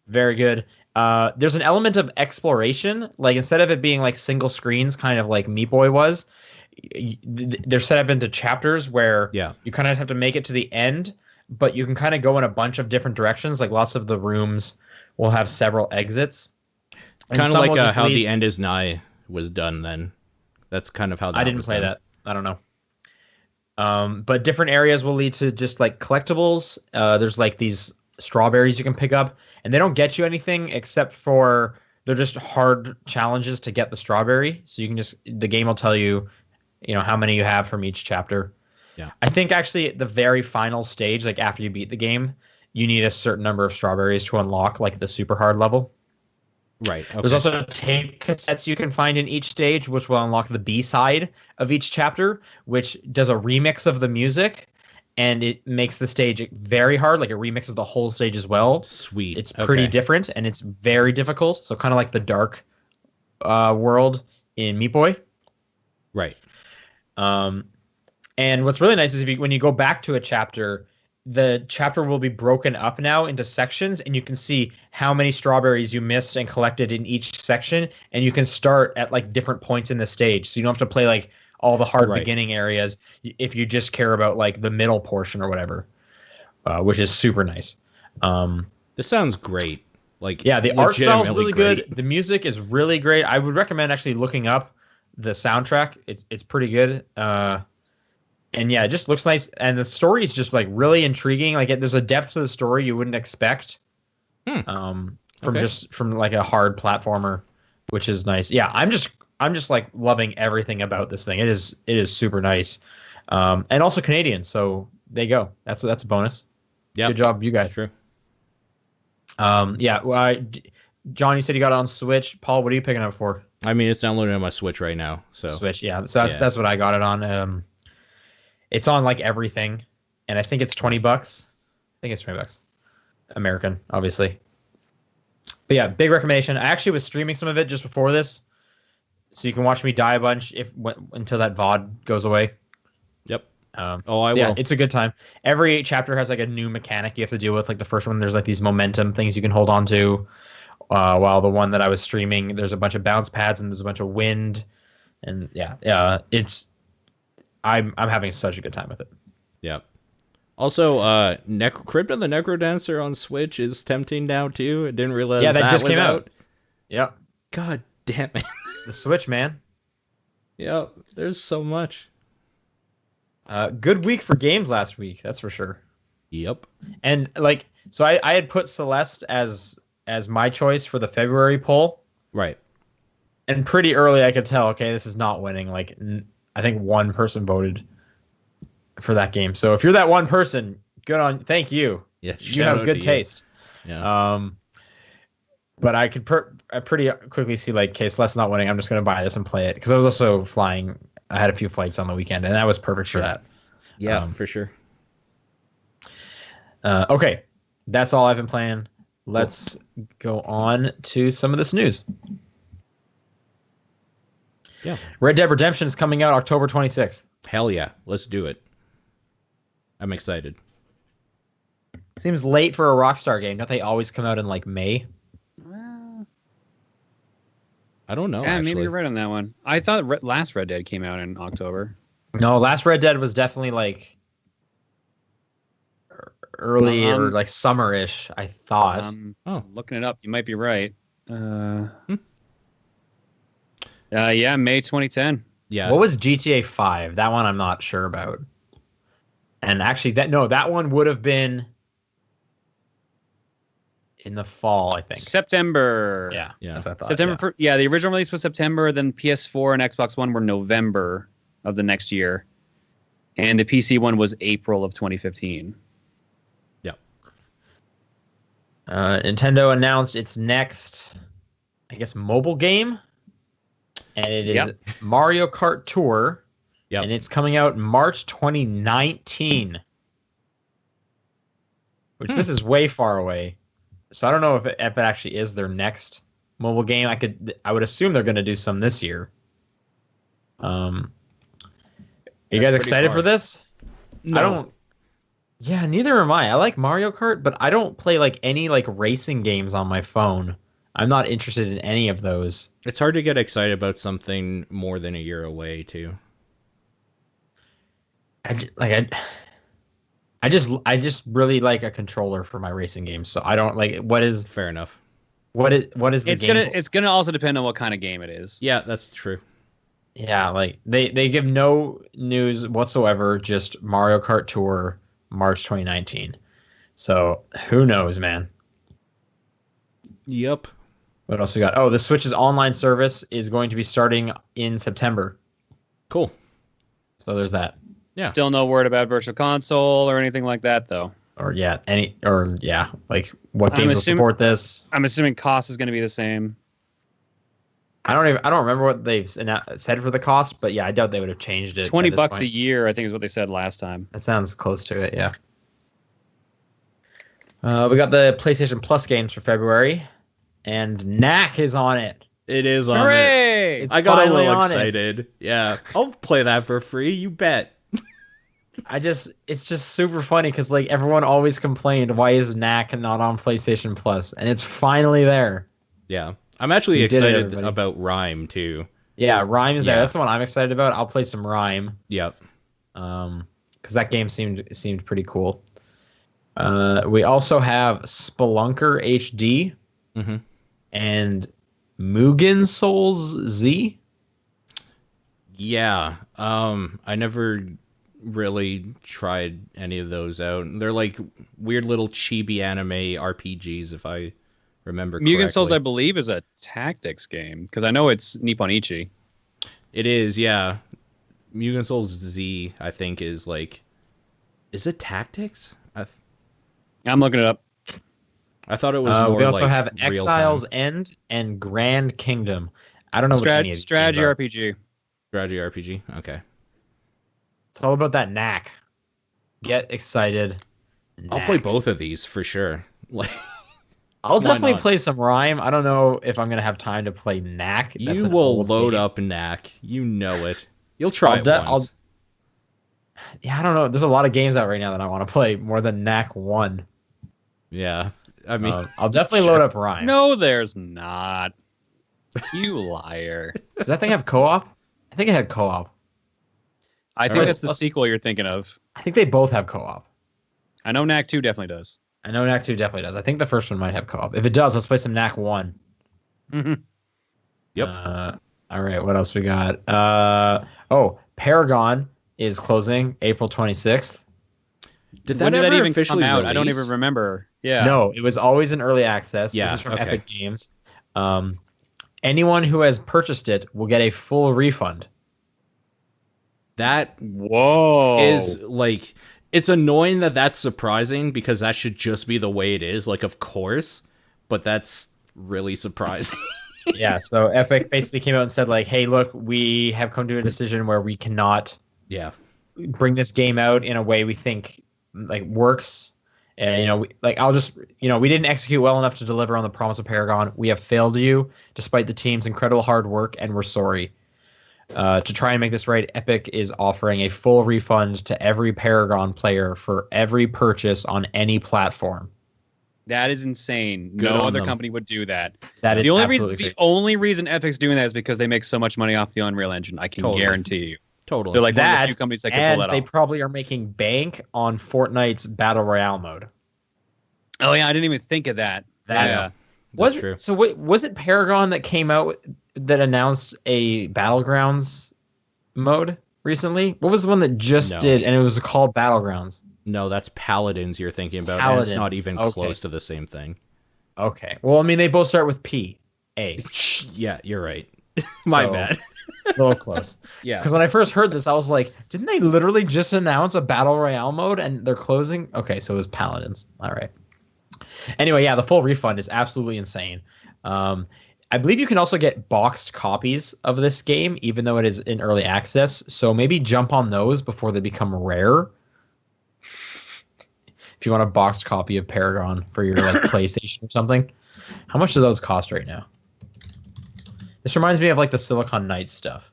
S1: Very good. There's an element of exploration. Like instead of it being like single screens, kind of like Meat Boy was, they're set up into chapters where you kind of have to make it to the end, but you can kind of go in a bunch of different directions. Like lots of the rooms will have several exits.
S3: Kind of like how The End Is Nigh was done then. That's kind of how that
S1: I didn't
S3: was
S1: play
S3: done.
S1: that. I don't know. But different areas will lead to just like collectibles. There's like these strawberries you can pick up, and they don't get you anything except for they're just hard challenges to get the strawberry. So you can the game will tell you, how many you have from each chapter.
S3: Yeah.
S1: I think actually at the very final stage, like after you beat the game, you need a certain number of strawberries to unlock like the super hard level.
S3: Right. Okay.
S1: There's also tape cassettes you can find in each stage, which will unlock the B side of each chapter, which does a remix of the music, and it makes the stage very hard. Like it remixes the whole stage as well.
S3: Sweet.
S1: It's pretty different, and it's very difficult. So kind of like the dark world in Meat Boy.
S3: Right.
S1: And what's really nice is when you go back to a chapter, the chapter will be broken up now into sections, and you can see how many strawberries you missed and collected in each section, and you can start at like different points in the stage. So you don't have to play like all the hard beginning areas if you just care about like the middle portion or whatever, which is super nice.
S3: This sounds great. Like
S1: the art style is really
S3: great.
S1: good. The music is really great. I would recommend actually looking up the soundtrack. It's pretty good. And yeah, it just looks nice, and the story is just like really intriguing. Like there's a depth to the story you wouldn't expect from like a hard platformer, which is nice. Yeah, I'm just like loving everything about this thing. It is super nice, and also Canadian. So there you go. That's a bonus.
S3: Yeah,
S1: good job, you guys.
S3: True.
S1: Yeah. Well, John, you said you got it on Switch. Paul, what are you picking up for?
S3: I mean, it's downloaded on my Switch right now. So
S1: Switch, yeah. So that's what I got it on. It's on like everything, and I think it's $20. I think it's $20, American, obviously. But yeah, big recommendation. I actually was streaming some of it just before this, so you can watch me die a bunch until that VOD goes away.
S3: Yep.
S1: I
S3: will.
S1: Yeah, it's a good time. Every chapter has like a new mechanic you have to deal with. Like the first one, there's like these momentum things you can hold on to. While the one that I was streaming, there's a bunch of bounce pads and there's a bunch of wind, and I'm having such a good time with it.
S3: Yep. Also, Crypt of the Necrodancer on Switch is tempting now too. I didn't realize
S1: that just
S3: was
S1: came out. Yep.
S3: God damn it.
S1: The Switch, man.
S3: Yeah, there's so much.
S1: Good week for games last week, that's for sure.
S3: Yep.
S1: And like, so I had put Celeste as my choice for the February poll.
S3: Right.
S1: And pretty early I could tell, okay, this is not winning. Like, I think one person voted for that game. So if you're that one person, good on, thank you.
S3: Yeah,
S1: you have good taste.
S3: Yeah.
S1: But I could I pretty quickly see like, okay, Celeste's not winning. I'm just gonna buy this and play it because I was also flying. I had a few flights on the weekend, and that was perfect for that.
S3: Yeah, for sure.
S1: Okay, that's all I've been playing. Let's go on to some of this news.
S3: Yeah.
S1: Red Dead Redemption is coming out October 26th.
S3: Hell yeah. Let's do it. I'm excited.
S1: Seems late for a Rockstar game. Don't they always come out in like May?
S2: Well,
S3: I don't know.
S2: yeah,
S3: actually.
S2: maybe you're right on that one. I thought last Red Dead came out in October.
S1: No, last Red Dead was definitely like early or like summer-ish, I thought.
S2: Looking it up, you might be right. Yeah, May 2010.
S3: Yeah.
S1: What was GTA 5? That one I'm not sure about. And actually, that one would have been in the fall, I think.
S2: September.
S1: Yeah. That's what I thought.
S2: September. The original release was September. Then PS4 and Xbox One were November of the next year, and the PC one was April of 2015.
S3: Yeah.
S1: Nintendo announced its next, I guess, mobile game, and it is Mario Kart Tour.
S3: Yep.
S1: And it's coming out March 2019, which this is way far away. So I don't know if it actually is their next mobile game. I would assume they're going to do some this year. You guys excited for this?
S3: No.
S1: I don't. Yeah, neither am I. I like Mario Kart, but I don't play like any like racing games on my phone. I'm not interested in any of those.
S3: It's hard to get excited about something more than a year away, too.
S1: I just really like a controller for my racing games. So I don't like what is
S3: fair enough.
S1: What is the game?
S2: It's gonna also depend on what kind of game it is.
S3: Yeah, that's true.
S1: Yeah, like they give no news whatsoever, just Mario Kart Tour March 2019. So who knows, man?
S3: Yep.
S1: What else we got? Oh, the Switch's online service is going to be starting in September.
S3: Cool.
S1: So there's that.
S3: Yeah.
S2: Still no word about Virtual Console or anything like that, though.
S1: Like what games will support this?
S2: I'm assuming cost is going to be the same.
S1: I don't remember what they've said for the cost, but yeah, I doubt they would have changed it.
S2: $20 a year, I think is what they said last time.
S1: That sounds close to it, yeah. We got the PlayStation Plus games for February, and Knack is on it.
S3: It is on
S2: Hooray!
S3: it. I got a little excited. Yeah, I'll play that for free. You bet.
S1: It's just super funny because like everyone always complained, why is Knack not on PlayStation Plus? And it's finally there.
S3: Yeah. I'm actually excited about Rhyme too.
S1: Yeah, Rhyme is there. That's the one I'm excited about. I'll play some Rhyme.
S3: Yep.
S1: Because that game seemed pretty cool. We also have Spelunker HD and Mugen Souls Z.
S3: Yeah. I never really tried any of those out. They're like weird little chibi anime RPGs, if I remember correctly.
S2: Mugen Souls, I believe, is a tactics game because I know it's Nippon-ichi.
S3: It is, yeah. Mugen Souls Z, I think, is like, is it tactics?
S2: I'm looking it up.
S3: I thought it was more.
S1: We also
S3: like
S1: have Exile's End and Grand Kingdom. I don't know what any of these
S2: strategy
S1: games are.
S2: RPG.
S3: Strategy RPG. Okay.
S1: It's all about that Knack. Get excited.
S3: I'll play both of these for sure. Like,
S1: I'll definitely play some Rhyme. I don't know if I'm gonna have time to play Knack.
S3: You will load up Knack. You know it. You'll try it once.
S1: I don't know. There's a lot of games out right now that I want to play more than Knack 1.
S3: Yeah, I mean,
S1: I'll definitely load up Rhyme.
S2: No, there's not. You liar.
S1: Does that thing have co-op? I think it had co-op.
S2: I think that's the sequel you're thinking of.
S1: I think they both have co-op.
S2: I know Knack 2 definitely does.
S1: I know Knack 2 definitely does. I think the first one might have co-op. If it does, let's play some Knack 1.
S2: Mm-hmm.
S3: Yep.
S1: All right, what else we got? Paragon is closing April 26th.
S3: Did
S2: When
S3: that
S2: did that
S3: ever
S2: even
S3: officially
S2: come out?
S3: release?
S2: I don't even remember. Yeah.
S1: No, it was always in early access.
S3: Yeah,
S1: This is from
S3: okay.
S1: Epic Games. Anyone who has purchased it will get a full refund.
S3: That
S2: Whoa.
S3: is like, it's annoying that that's surprising because that should just be the way it is. Like, of course, but that's really surprising.
S1: Yeah, so Epic basically came out and said, like, hey, look, we have come to a decision where we cannot bring this game out in a way we think like works. And, we didn't execute well enough to deliver on the promise of Paragon. We have failed you despite the team's incredible hard work, and we're sorry. To try and make this right, Epic is offering a full refund to every Paragon player for every purchase on any platform.
S2: That is insane.
S3: Good
S2: No
S3: on
S2: other
S3: them.
S2: company would do that.
S1: That is
S2: The only
S1: absolutely
S2: reason Epic's doing that is because they make so much money off the Unreal Engine. I can
S3: Totally.
S2: guarantee you.
S3: Totally.
S2: They're like one of
S1: that,
S2: the few companies that can
S1: and
S2: pull that
S1: they
S2: off.
S1: probably are making bank on Fortnite's Battle Royale mode.
S2: Oh yeah, I didn't even think of that.
S1: That's-
S3: That's true.
S1: So was it Paragon that came out that announced a Battlegrounds mode recently? What was the one that just
S3: No.
S1: did, and it was called Battlegrounds?
S3: No, that's Paladins you're thinking about. And it's not
S1: Paladins.
S3: even
S1: Okay.
S3: close to the same thing.
S1: Okay. Well, I mean, they both start with P. A.
S3: Yeah, you're right. My
S1: So-
S3: bad.
S1: A little close.
S3: Yeah.
S1: Because when I first heard this, I was like, didn't they literally just announce a Battle Royale mode and they're closing? Okay, so it was Paladins. All right. Anyway, yeah, the full refund is absolutely insane. I believe you can also get boxed copies of this game, even though it is in early access. So maybe jump on those before they become rare. If you want a boxed copy of Paragon for your like PlayStation or something. How much do those cost right now? This reminds me of like the Silicon Knights stuff.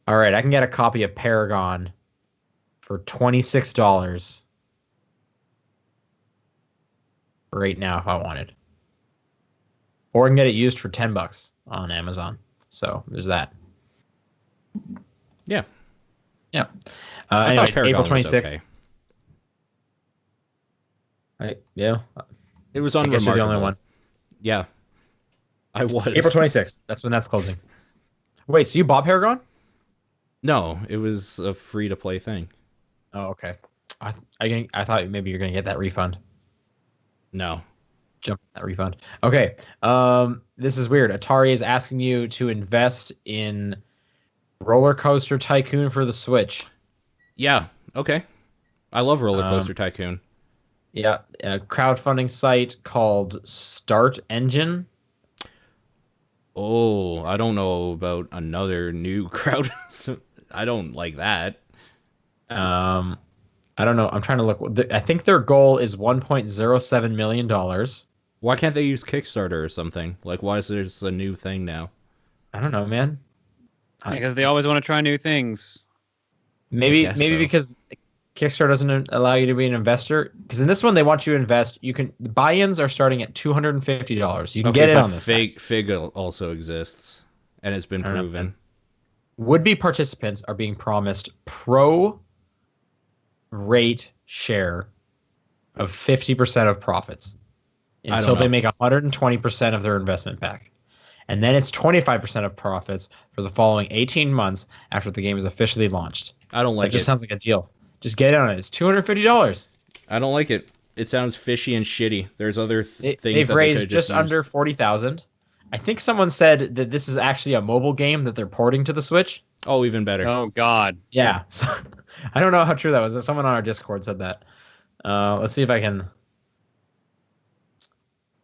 S1: All right, I can get a copy of Paragon for $26 right now if I wanted. Or I can get it used for $10 on Amazon. So there's that.
S3: Yeah.
S1: Yeah.
S3: I thought
S1: Anyways,
S3: Paragon
S1: April
S3: was
S1: 26th.
S3: okay.
S1: Right, yeah.
S3: It was
S1: I guess
S3: unremarkable.
S1: you're the only one.
S3: Yeah. I was.
S1: April 26th. That's when that's closing. Wait, so you bought Paragon?
S3: No, it was a free-to-play thing.
S1: Oh, okay. I thought maybe you're gonna get that refund.
S3: No.
S1: Jump on that refund. Okay. This is weird. Atari is asking you to invest in Roller Coaster Tycoon for the Switch.
S3: Yeah, okay. I love Roller Coaster Tycoon.
S1: Yeah, a crowdfunding site called Start Engine.
S3: Oh, I don't know about another new crowd. I don't like that.
S1: I don't know. I'm trying to look. I think their goal is $1.07 million.
S3: Why can't they use Kickstarter or something? Like, why is there a new thing now?
S1: I don't know, man.
S2: Because they always want to try new things.
S1: Maybe
S3: guess so.
S1: because Kickstarter doesn't allow you to be an investor. Because in this one, they want you to invest. You can buy-ins are starting at $250. You can get in on this.
S3: Fig also exists, and it's been proven.
S1: Would-be participants are being promised pro rate share of 50% of profits until they make 120% of their investment back. And then it's 25% of profits for the following 18 months after the game is officially launched.
S3: I don't like
S1: That just
S3: it.
S1: sounds like a deal. Just get in on it. It's $250.
S3: I don't like it. It sounds fishy and shitty. There's other things
S1: They've
S3: that
S1: raised
S3: they could
S1: just
S3: used.
S1: under 40,000. I think someone said that this is actually a mobile game that they're porting to the Switch.
S3: Oh, even better.
S2: Oh God.
S1: Yeah. So, I don't know how true that was. Someone on our Discord said that. Let's see if I can.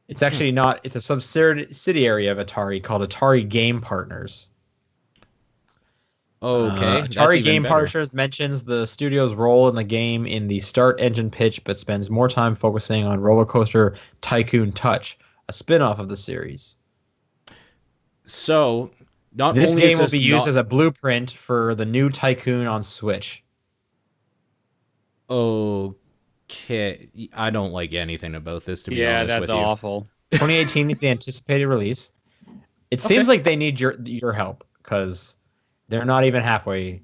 S1: It's actually not. It's a subsidiary of Atari called Atari Game Partners.
S3: Okay. that's
S1: Atari
S3: even
S1: Game
S3: better.
S1: Partners mentions the studio's role in the game in the Start Engine pitch, but spends more time focusing on Roller Coaster Tycoon Touch, a spin-off of the series.
S3: So, not
S1: This
S3: only
S1: game
S3: is
S1: will
S3: this
S1: be used
S3: not-
S1: as a blueprint for the new Tycoon on Switch.
S3: Okay. I don't like anything about this, to be
S2: Yeah,
S3: honest
S2: that's
S3: with you.
S2: awful.
S1: 2018 is the anticipated release. It seems like they need your help because they're not even halfway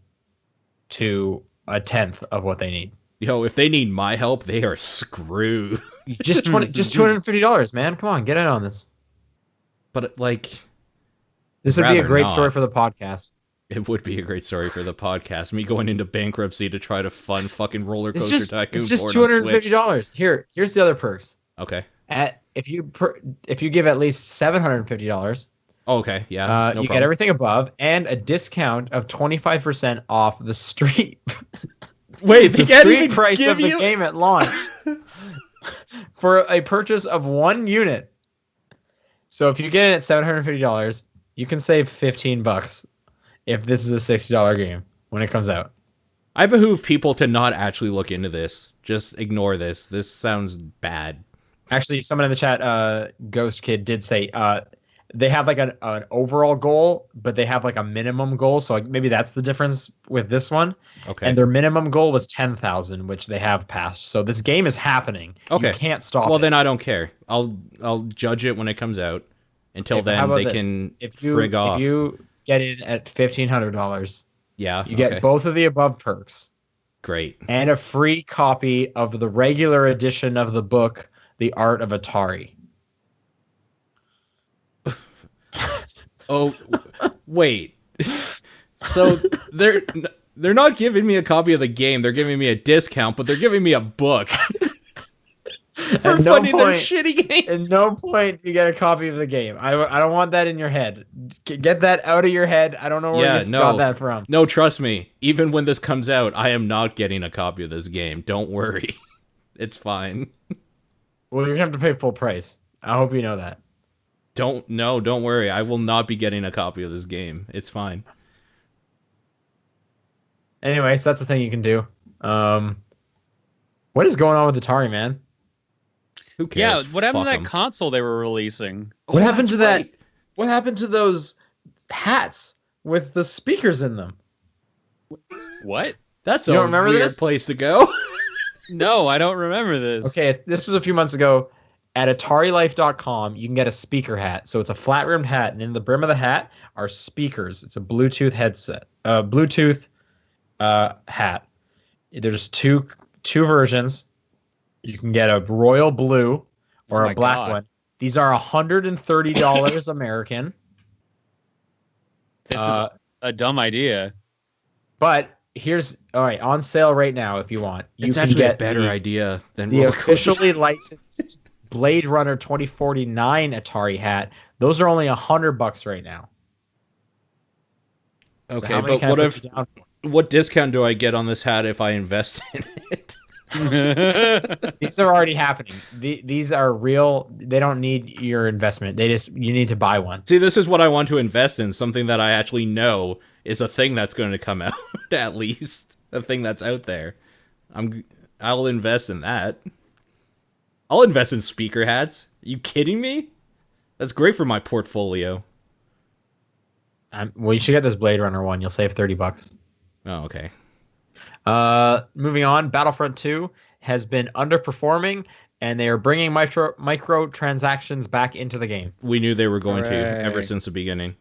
S1: to a tenth of what they need.
S3: Yo, if they need my help, they are screwed.
S1: Just $250, man. Come on, get in on this.
S3: But like,
S1: this would be a great story for the podcast.
S3: It would be a great story for the podcast. Me going into bankruptcy to try to fund fucking Roller Coaster Tycoon.
S1: It's just $250. Here's the other perks.
S3: Okay.
S1: If you give at least $750.
S3: Oh, okay. Yeah.
S1: You get everything above and a discount of 25% off the street.
S3: Wait,
S1: the street price of the game at launch for a purchase of 1 unit. So if you get it at $750, you can save $15 if this is a $60 game when it comes out.
S3: I behoove people to not actually look into this. Just ignore this. This sounds bad.
S1: Actually, someone in the chat, Ghost Kid, did say they have like an overall goal, but they have like a minimum goal. So like maybe that's the difference with this one.
S3: Okay.
S1: And their minimum goal was 10,000, which they have passed. So this game is happening.
S3: Okay.
S1: You can't stop
S3: Well,
S1: it.
S3: then I don't care. I'll judge it when it comes out. Until then, they can frig off.
S1: If you get in at $1,500,
S3: yeah,
S1: you get both of the above perks.
S3: Great.
S1: And a free copy of the regular edition of the book, The Art of Atari.
S3: Oh, wait. So they're not giving me a copy of the game. They're giving me a discount, but they're giving me a book. For funding their shitty game.
S1: At no point do you get a copy of the game. I don't want that in your head. Get that out of your head. I don't know where you got that from.
S3: No, trust me. Even when this comes out, I am not getting a copy of this game. Don't worry. It's fine.
S1: Well, you're going to have to pay full price. I hope you know that.
S3: Don't worry. I will not be getting a copy of this game. It's fine.
S1: Anyway, so that's the thing you can do. What is going on with Atari, man?
S3: Who cares?
S2: Yeah, what happened to that console they were releasing?
S1: What happened to that? What happened to those hats with the speakers in them?
S2: What?
S3: That's a weird place to go.
S2: No, I don't remember this.
S1: Okay, this was a few months ago. At AtariLife.com, you can get a speaker hat. So it's a flat-rimmed hat, and in the brim of the hat are speakers. It's a Bluetooth headset, Bluetooth hat. There's two versions. You can get a royal blue or a black one. These are $130 American.
S2: This is a dumb idea.
S1: But here's on sale right now if you want.
S3: It's actually a better idea than
S1: the officially licensed Blade Runner 2049 Atari hat. Those are only $100 right now.
S3: Okay, so but what discount do I get on this hat if I invest in it?
S1: These are already happening. These are real. They don't need your investment. You need to buy one.
S3: See, this is what I want to invest in. Something that I actually know is a thing that's going to come out. At least a thing that's out there. I'll invest in that. I'll invest in speaker hats. Are you kidding me? That's great for my portfolio.
S1: Well, you should get this Blade Runner one. You'll save $30.
S3: Oh, okay.
S1: Moving on, Battlefront 2 has been underperforming, and they are bringing microtransactions back into the game.
S3: We knew they were going to ever since the beginning.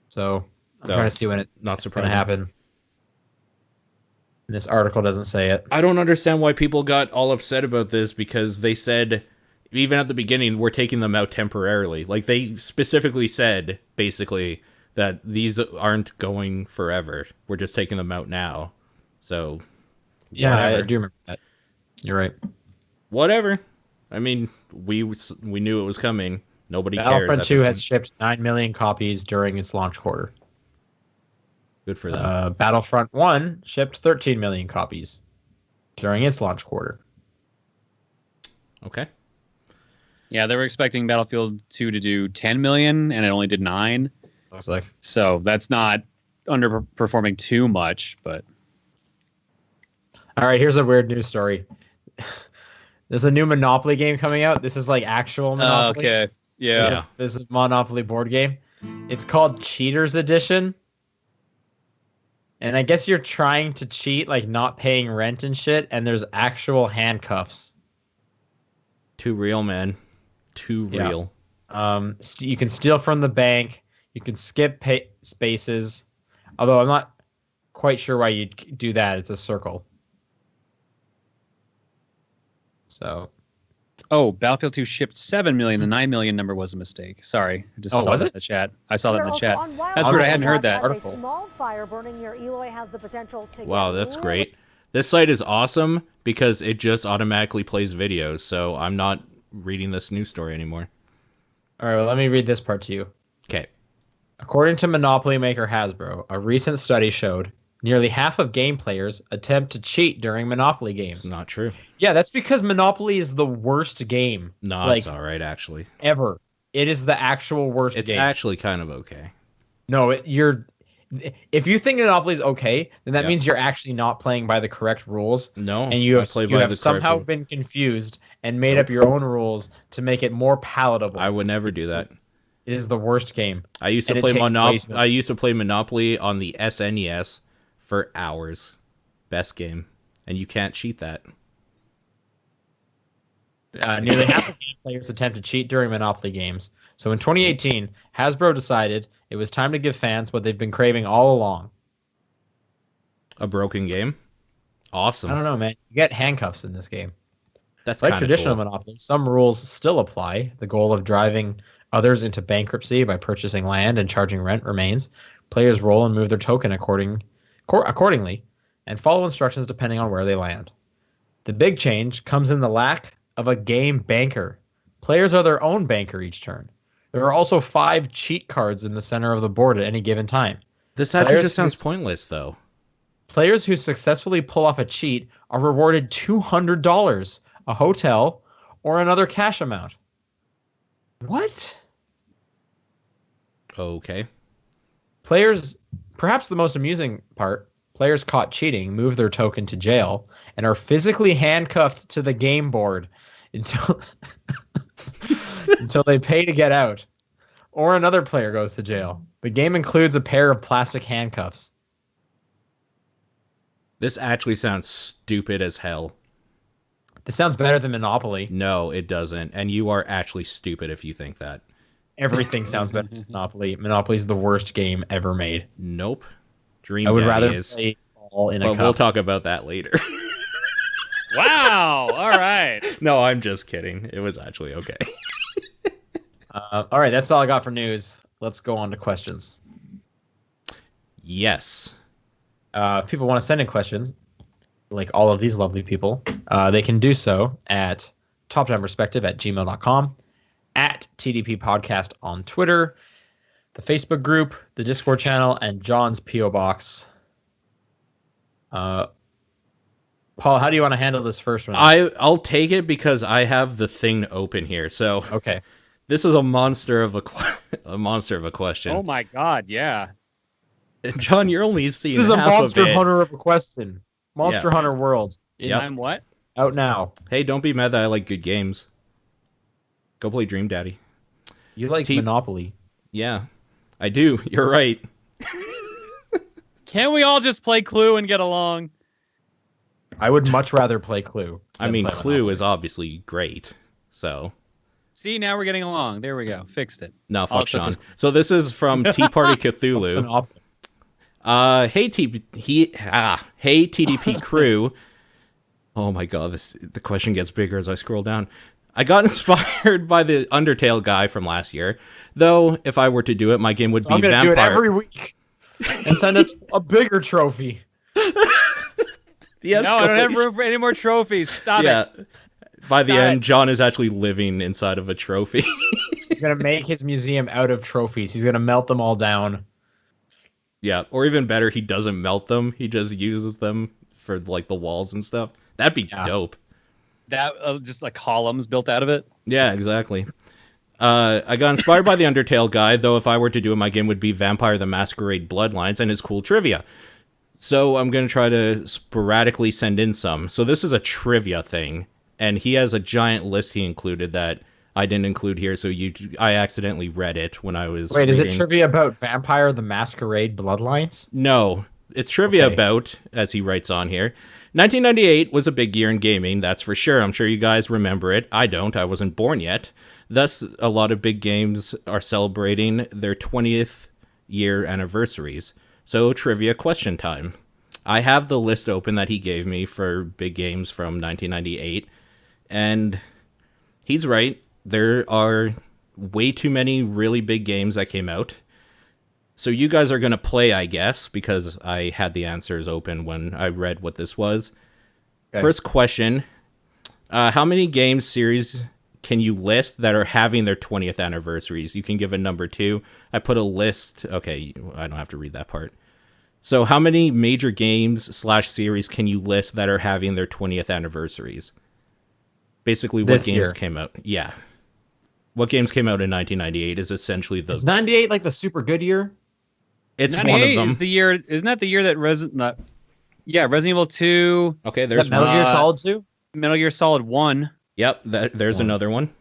S1: So I'm trying to see when it's
S3: going
S1: to happen. This article doesn't say it.
S3: I don't understand why people got all upset about this, because they said, even at the beginning, we're taking them out temporarily. Like, they specifically said, basically, that these aren't going forever. We're just taking them out now. So,
S1: yeah, I do remember that. You're right.
S3: Whatever. I mean, we knew it was coming. Nobody cares.
S1: Battlefront 2 has shipped 9 million copies during its launch quarter.
S3: Good for them.
S1: Battlefront 1 shipped 13 million copies during its launch quarter.
S3: Okay.
S2: Yeah, they were expecting Battlefield 2 to do 10 million, and it only did 9.
S1: Looks like.
S2: So that's not underperforming too much, but...
S1: All right, here's a weird news story. There's a new Monopoly game coming out. This is like actual Monopoly.
S2: Okay, yeah.
S1: This is a Monopoly board game. It's called Cheaters Edition. And I guess you're trying to cheat, like not paying rent and shit, and there's actual handcuffs.
S3: Too real, man. Too real.
S1: You can steal from the bank. You can skip spaces. Although I'm not quite sure why you'd do that. It's a circle. So.
S2: Oh, Battlefield 2 shipped 7 million. The 9 million number was a mistake. Sorry. I just saw that in the chat. I saw that in the chat. That's weird. I hadn't heard that.
S5: A small fire burning near Eloy has the potential to
S3: wow, that's great. This site is awesome because it just automatically plays videos, so I'm not reading this news story anymore.
S1: All right, well, let me read this part to you.
S3: Okay.
S1: According to Monopoly maker Hasbro, a recent study showed nearly half of game players attempt to cheat during Monopoly games.
S3: It's not true.
S1: Yeah, that's because Monopoly is the worst game.
S3: No, it's all right, actually.
S1: Ever. It is the actual worst game.
S3: It's actually kind of okay.
S1: No, if you think Monopoly is okay, then that means you're actually not playing by the correct rules.
S3: No,
S1: and you have somehow been confused and made up your own rules to make it more palatable.
S3: I would never do that.
S1: It is the worst game.
S3: I used to play Monopoly on the SNES for hours. Best game. And you can't cheat that.
S1: Nearly half of game players attempt to cheat during Monopoly games. So in 2018, Hasbro decided it was time to give fans what they've been craving all along.
S3: A broken game? Awesome.
S1: I don't know, man. You get handcuffs in this game.
S3: That's
S1: like traditional Monopoly. Some rules still apply. The goal of driving others into bankruptcy by purchasing land and charging rent remains. Players roll and move their token accordingly and follow instructions depending on where they land. The big change comes in the lack of a game banker. Players are their own banker each turn. There are also 5 cheat cards in the center of the board at any given time.
S3: This actually just sounds pointless, though.
S1: Players who successfully pull off a cheat are rewarded $200, a hotel, or another cash amount. What?
S3: Okay.
S1: Players, perhaps the most amusing part, players caught cheating move their token to jail and are physically handcuffed to the game board until until they pay to get out, or another player goes to jail. The game includes a pair of plastic handcuffs.
S3: This actually sounds stupid as hell.
S1: This sounds better than Monopoly.
S3: No, it doesn't. And you are actually stupid if you think that.
S1: Everything sounds better than Monopoly. Monopoly's the worst game ever made.
S3: Nope. Dream
S1: I would
S3: Daddy
S1: rather
S3: is.
S1: play ball in a
S3: But
S1: cup.
S3: we'll talk about that later.
S2: Wow. All right.
S3: No, I'm just kidding. It was actually okay.
S1: All right, that's all I got for news. Let's go on to questions.
S3: Yes.
S1: If people want to send in questions, like all of these lovely people, they can do so at topdownperspective@gmail.com, at TDP Podcast on Twitter, the Facebook group, the Discord channel, and John's P.O. Box. Paul, how do you want to handle this first one?
S3: I'll take it because I have the thing open here. So
S1: okay,
S3: this is a monster of a question.
S2: Oh my God! Yeah.
S3: John, you're only seeing
S1: this is a
S3: half
S1: Monster
S3: of it.
S1: Hunter of a question. Monster Hunter World.
S3: Yep.
S2: I'm what?
S1: Out now.
S3: Hey, don't be mad that I like good games. Go play Dream Daddy.
S1: You like Monopoly.
S3: Yeah, I do. You're right.
S2: Can't we all just play Clue and get along?
S1: I would much rather play Clue.
S3: I mean, Clue is obviously great. So.
S2: See, now we're getting along. There we go. Fixed it.
S3: No, fuck Sean. So this is from Tea Party Cthulhu. Hey TDP crew. Oh my God, the question gets bigger as I scroll down. I got inspired by the Undertale guy from last year. Though, if I were to do it, my game would be
S1: I'm gonna
S3: Vampire.
S1: do it every week and send us a bigger trophy.
S2: Yes, no, I don't have room for any more trophies. Stop it.
S3: By the end, John is actually living inside of a trophy.
S1: He's going to make his museum out of trophies. He's going to melt them all down.
S3: Yeah, or even better, he doesn't melt them. He just uses them for like the walls and stuff. That'd be dope.
S2: That just like columns built out of it?
S3: Yeah, exactly. I got inspired by the Undertale guy, though if I were to do it, my game would be Vampire the Masquerade Bloodlines and his cool trivia. So I'm going to try to sporadically send in some. So this is a trivia thing, and he has a giant list he included that I didn't include here, so I accidentally read it when I was
S1: Wait, is it trivia about Vampire the Masquerade Bloodlines?
S3: No, it's trivia about, as he writes on here, 1998 was a big year in gaming, that's for sure. I'm sure you guys remember it. I don't. I wasn't born yet. Thus, a lot of big games are celebrating their 20th year anniversaries. So, trivia question time. I have the list open that he gave me for big games from 1998, and he's right. There are way too many really big games that came out. So you guys are going to play, I guess, because I had the answers open when I read what this was. Okay. First question. How many game series can you list that are having their 20th anniversaries? You can give a number too. I put a list. Okay, I don't have to read that part. So how many major games / series can you list that are having their 20th anniversaries? Basically, what games came out? Yeah. What games came out in 1998 is essentially the...
S1: Is 98 like the super good year?
S3: It's one of them.
S2: Is the year, isn't that the year that Resident Evil 2...
S3: Okay, there's
S1: Metal Gear Solid 2?
S2: Metal Gear Solid 1.
S3: Yep, there's another one.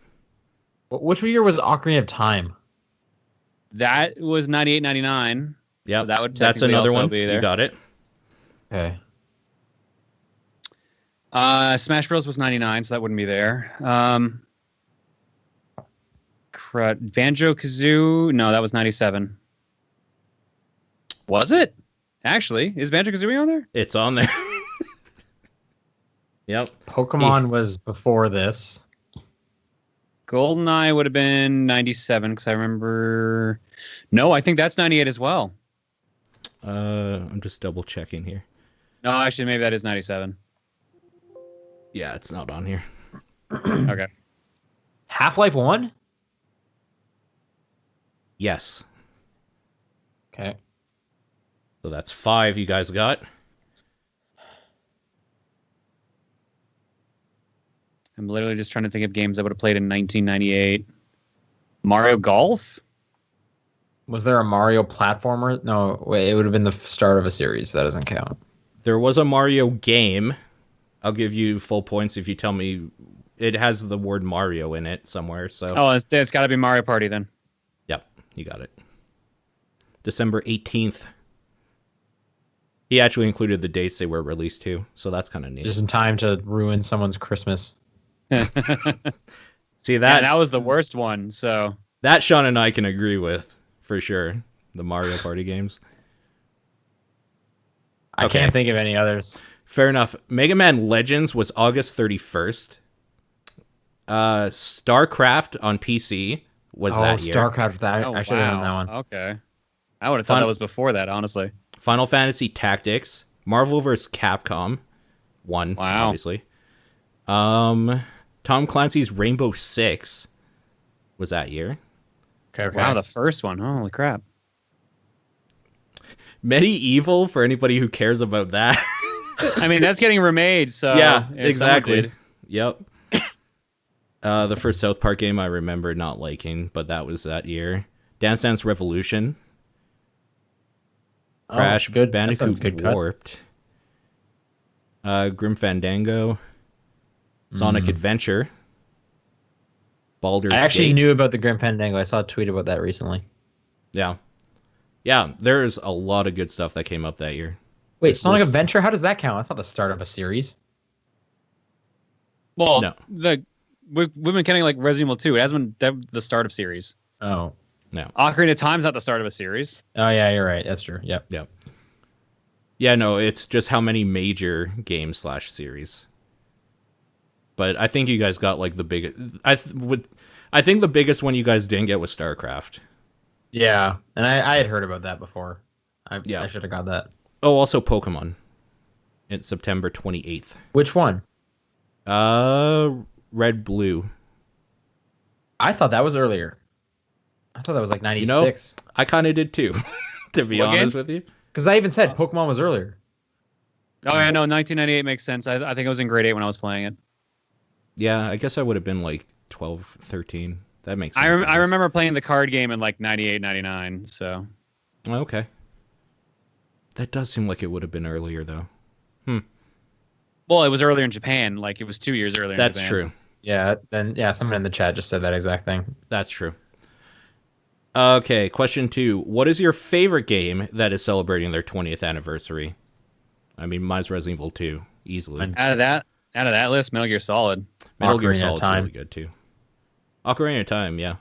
S1: Which year was Ocarina of Time?
S2: That was 98, 99.
S3: Yeah,
S2: so that would
S3: that's another one.
S2: Be there.
S3: You got it.
S1: Okay.
S2: Smash Bros was 99, so that wouldn't be there. Banjo-Kazooie, no, that was 97. Was it? Actually, is Banjo-Kazooie on there?
S3: It's on there. Yep.
S1: Pokemon was before this.
S2: GoldenEye would have been 97 because I remember. No, I think that's 98 as well.
S3: I'm just double checking here.
S2: No, actually, maybe that is 97.
S3: Yeah, it's not on here.
S2: Okay.
S1: Half-Life 1?
S3: Yes.
S1: Okay.
S3: So that's 5 you guys got.
S2: I'm literally just trying to think of games I would have played in 1998. Mario Golf?
S1: Was there a Mario platformer? No, wait, it would have been the start of a series. That doesn't count.
S3: There was a Mario game. I'll give you full points if you tell me it has the word Mario in it somewhere. So.
S2: Oh, it's got to be Mario Party then.
S3: Yep, you got it. December 18th. He actually included the dates they were released to, so that's kind of neat.
S1: Just in time to ruin someone's Christmas.
S3: See that?
S2: That was the worst one. So
S3: that Sean and I can agree with for sure. The Mario Party games.
S1: I can't think of any others.
S3: Fair enough. Mega Man Legends was August 31st. StarCraft on PC was that year.
S1: StarCraft. I should have done that one.
S2: Okay. I would have thought that was before that, honestly.
S3: Final Fantasy Tactics, Marvel vs. Capcom 1, obviously. Tom Clancy's Rainbow Six was that year.
S1: Okay.
S2: Wow, the first one. Holy crap.
S3: Medieval, for anybody who cares about that.
S2: I mean, that's getting remade, so...
S3: Yeah, exactly. Yep. The first South Park game I remember not liking, but that was that year. Dance Dance Revolution. Crash Bandicoot Warped. Grim Fandango. Sonic Adventure. Baldur's Gate.
S1: I actually knew about the Grim Fandango. I saw a tweet about that recently.
S3: Yeah. Yeah, there's a lot of good stuff that came up that year.
S1: Wait, Sonic Adventure? How does that count? I thought the start of a series.
S2: Well, no. We've been counting like Resident Evil 2. It hasn't been the start of series.
S1: Oh.
S3: No.
S2: Ocarina of Time's not the start of a series.
S1: Oh, yeah, you're right. That's true. Yep.
S3: Yeah, no, it's just how many major games / series. But I think you guys got like the biggest. I think the biggest one you guys didn't get was StarCraft.
S1: Yeah, and I had heard about that before. I should have got that.
S3: Oh, also Pokemon. It's September 28th.
S1: Which one?
S3: Red, Blue.
S1: I thought that was earlier. I thought that was like 96.
S3: You know, I kind of did too, to be honest with you.
S1: Because I even said Pokemon was earlier.
S2: Oh, yeah, no, 1998 makes sense. I think I was in grade 8 when I was playing it.
S3: Yeah, I guess I would have been like 12, 13. That makes sense.
S2: I remember playing the card game in like 98, 99, so.
S3: Okay. That does seem like it would have been earlier, though.
S2: Well, it was earlier in Japan. Like, it was 2 years earlier in Japan.
S3: That's true.
S1: Yeah, someone in the chat just said that exact thing.
S3: That's true. Okay, question 2. What is your favorite game that is celebrating their 20th anniversary? I mean, mine's Resident Evil 2, easily.
S2: Out of that list, Metal Gear Solid.
S3: Metal Gear Solid's really good, too. Ocarina of Time, yeah.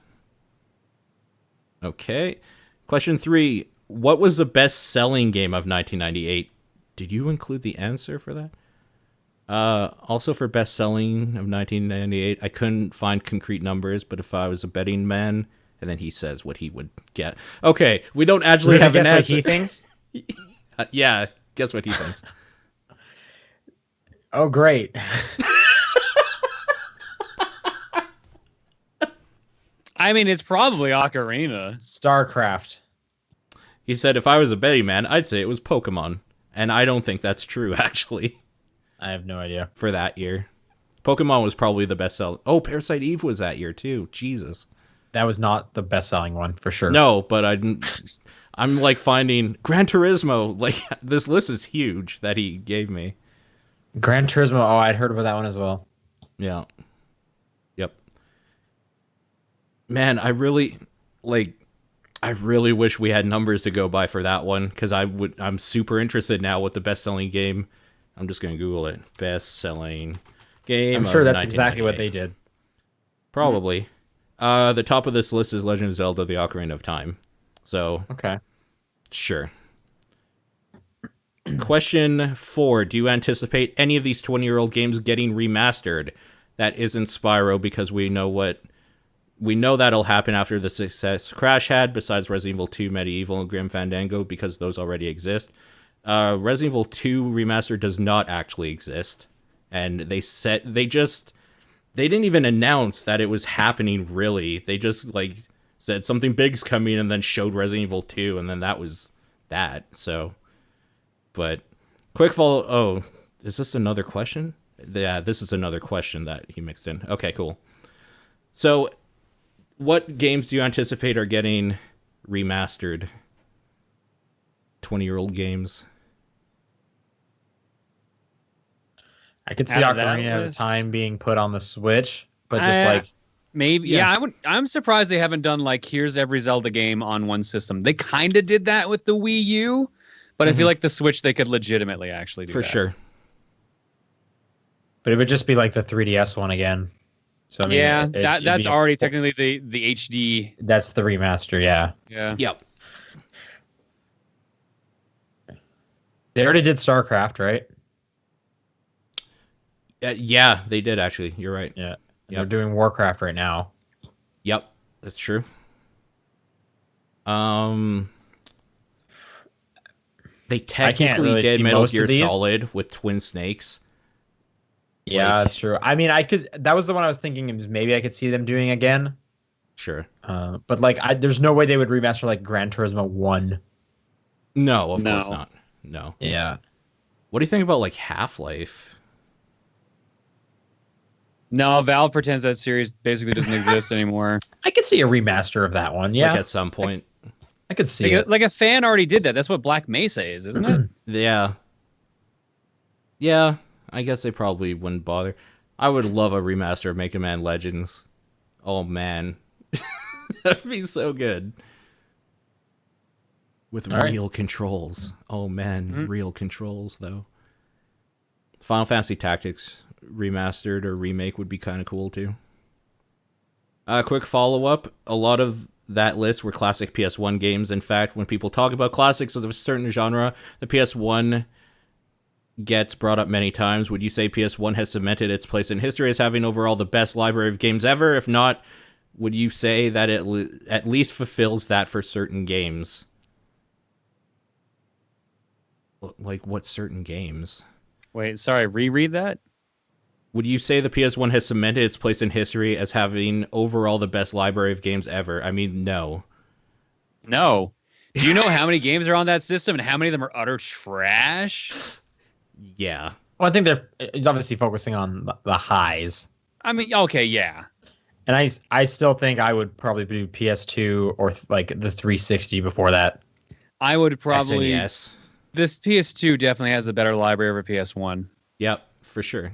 S3: Okay. Question 3. what was the best-selling game of 1998? Did you include the answer for that? Also for best-selling of 1998, I couldn't find concrete numbers, but if I was a betting man, and then he says what he would get. Okay, we don't actually have an answer.
S1: Guess what he thinks?
S3: Yeah, guess what he thinks.
S1: Oh, great.
S2: I mean, it's probably Ocarina.
S1: StarCraft.
S3: He said if I was a betting man, I'd say it was Pokemon. And I don't think that's true, actually.
S1: I have no idea.
S3: For that year. Pokemon was probably the best seller. Oh, Parasite Eve was that year, too. Jesus.
S1: That was not the best-selling one, for sure.
S3: No, but I'm like finding Gran Turismo. Like, this list is huge that he gave me.
S1: Gran Turismo. Oh, I'd heard about that one as well.
S3: Yeah. Yep. Man, I really wish we had numbers to go by for that one, because I'm super interested now with the best-selling game. I'm just gonna Google it. Best-selling game.
S1: I'm sure that's exactly what they did.
S3: Probably. The top of this list is Legend of Zelda: The Ocarina of Time. So
S1: okay, sure.
S3: Question 4: do you anticipate any of these 20-year-old games getting remastered? That isn't Spyro, because we know that'll happen after the success Crash had, besides Resident Evil 2, Medieval, and Grim Fandango, because those already exist. Resident Evil 2 Remastered does not actually exist. And they didn't even announce that it was happening, really. They just, said something big's coming and then showed Resident Evil 2, and then that was that, so... But, quick follow... Oh, is this another question? Yeah, this is another question that he mixed in. Okay, cool. So... what games do you anticipate are getting remastered? 20-year-old games.
S1: I could see Ocarina of Time being put on the Switch, but just
S2: maybe. Yeah, I'm surprised they haven't done here's every Zelda game on one system. They kind of did that with the Wii U, but I feel like the Switch they could legitimately actually do
S3: for
S2: that.
S3: Sure.
S1: But it would just be like the 3DS one again. So I mean,
S2: that's already technically the HD.
S1: That's the remaster, yeah.
S2: Yeah.
S3: Yep.
S1: They already did StarCraft, right?
S3: Yeah, they did actually. You're right.
S1: Yeah. They're doing Warcraft right now.
S3: Yep, that's true. They technically
S1: really
S3: did Metal Gear Solid with Twin Snakes.
S1: Yeah, that's true. I mean, that was the one I was thinking maybe I could see them doing again.
S3: Sure.
S1: But there's no way they would remaster Gran Turismo 1.
S3: No, of course not. No.
S1: Yeah.
S3: What do you think about Half-Life?
S2: No, Valve pretends that series basically doesn't exist anymore.
S1: I could see a remaster of that one, yeah.
S3: At some point.
S1: I could see it.
S2: A fan already did that. That's what Black Mesa is, isn't it?
S3: Yeah. Yeah, I guess they probably wouldn't bother. I would love a remaster of Mega Man Legends. Oh, man. That'd be so good. With real controls. Oh, man. Real controls, though. Final Fantasy Tactics remastered or remake would be kind of cool, too. Quick follow-up. A lot of that list were classic PS1 games. In fact, when people talk about classics of a certain genre, the PS1 gets brought up many times. Would you say PS1 has cemented its place in history as having overall the best library of games ever? If not, would you say that it at least fulfills that for certain games? What certain games?
S2: Wait, sorry, reread that?
S3: Would you say the PS1 has cemented its place in history as having overall the best library of games ever? I mean, no.
S2: No. Do you know how many games are on that system and how many of them are utter trash?
S3: Yeah.
S1: Well, I think it's obviously focusing on the highs.
S2: I mean, okay, yeah.
S1: And I still think I would probably do PS2 or the 360 before that.
S2: I would probably...
S3: SNES.
S2: This PS2 definitely has a better library over PS1.
S3: Yep, for sure.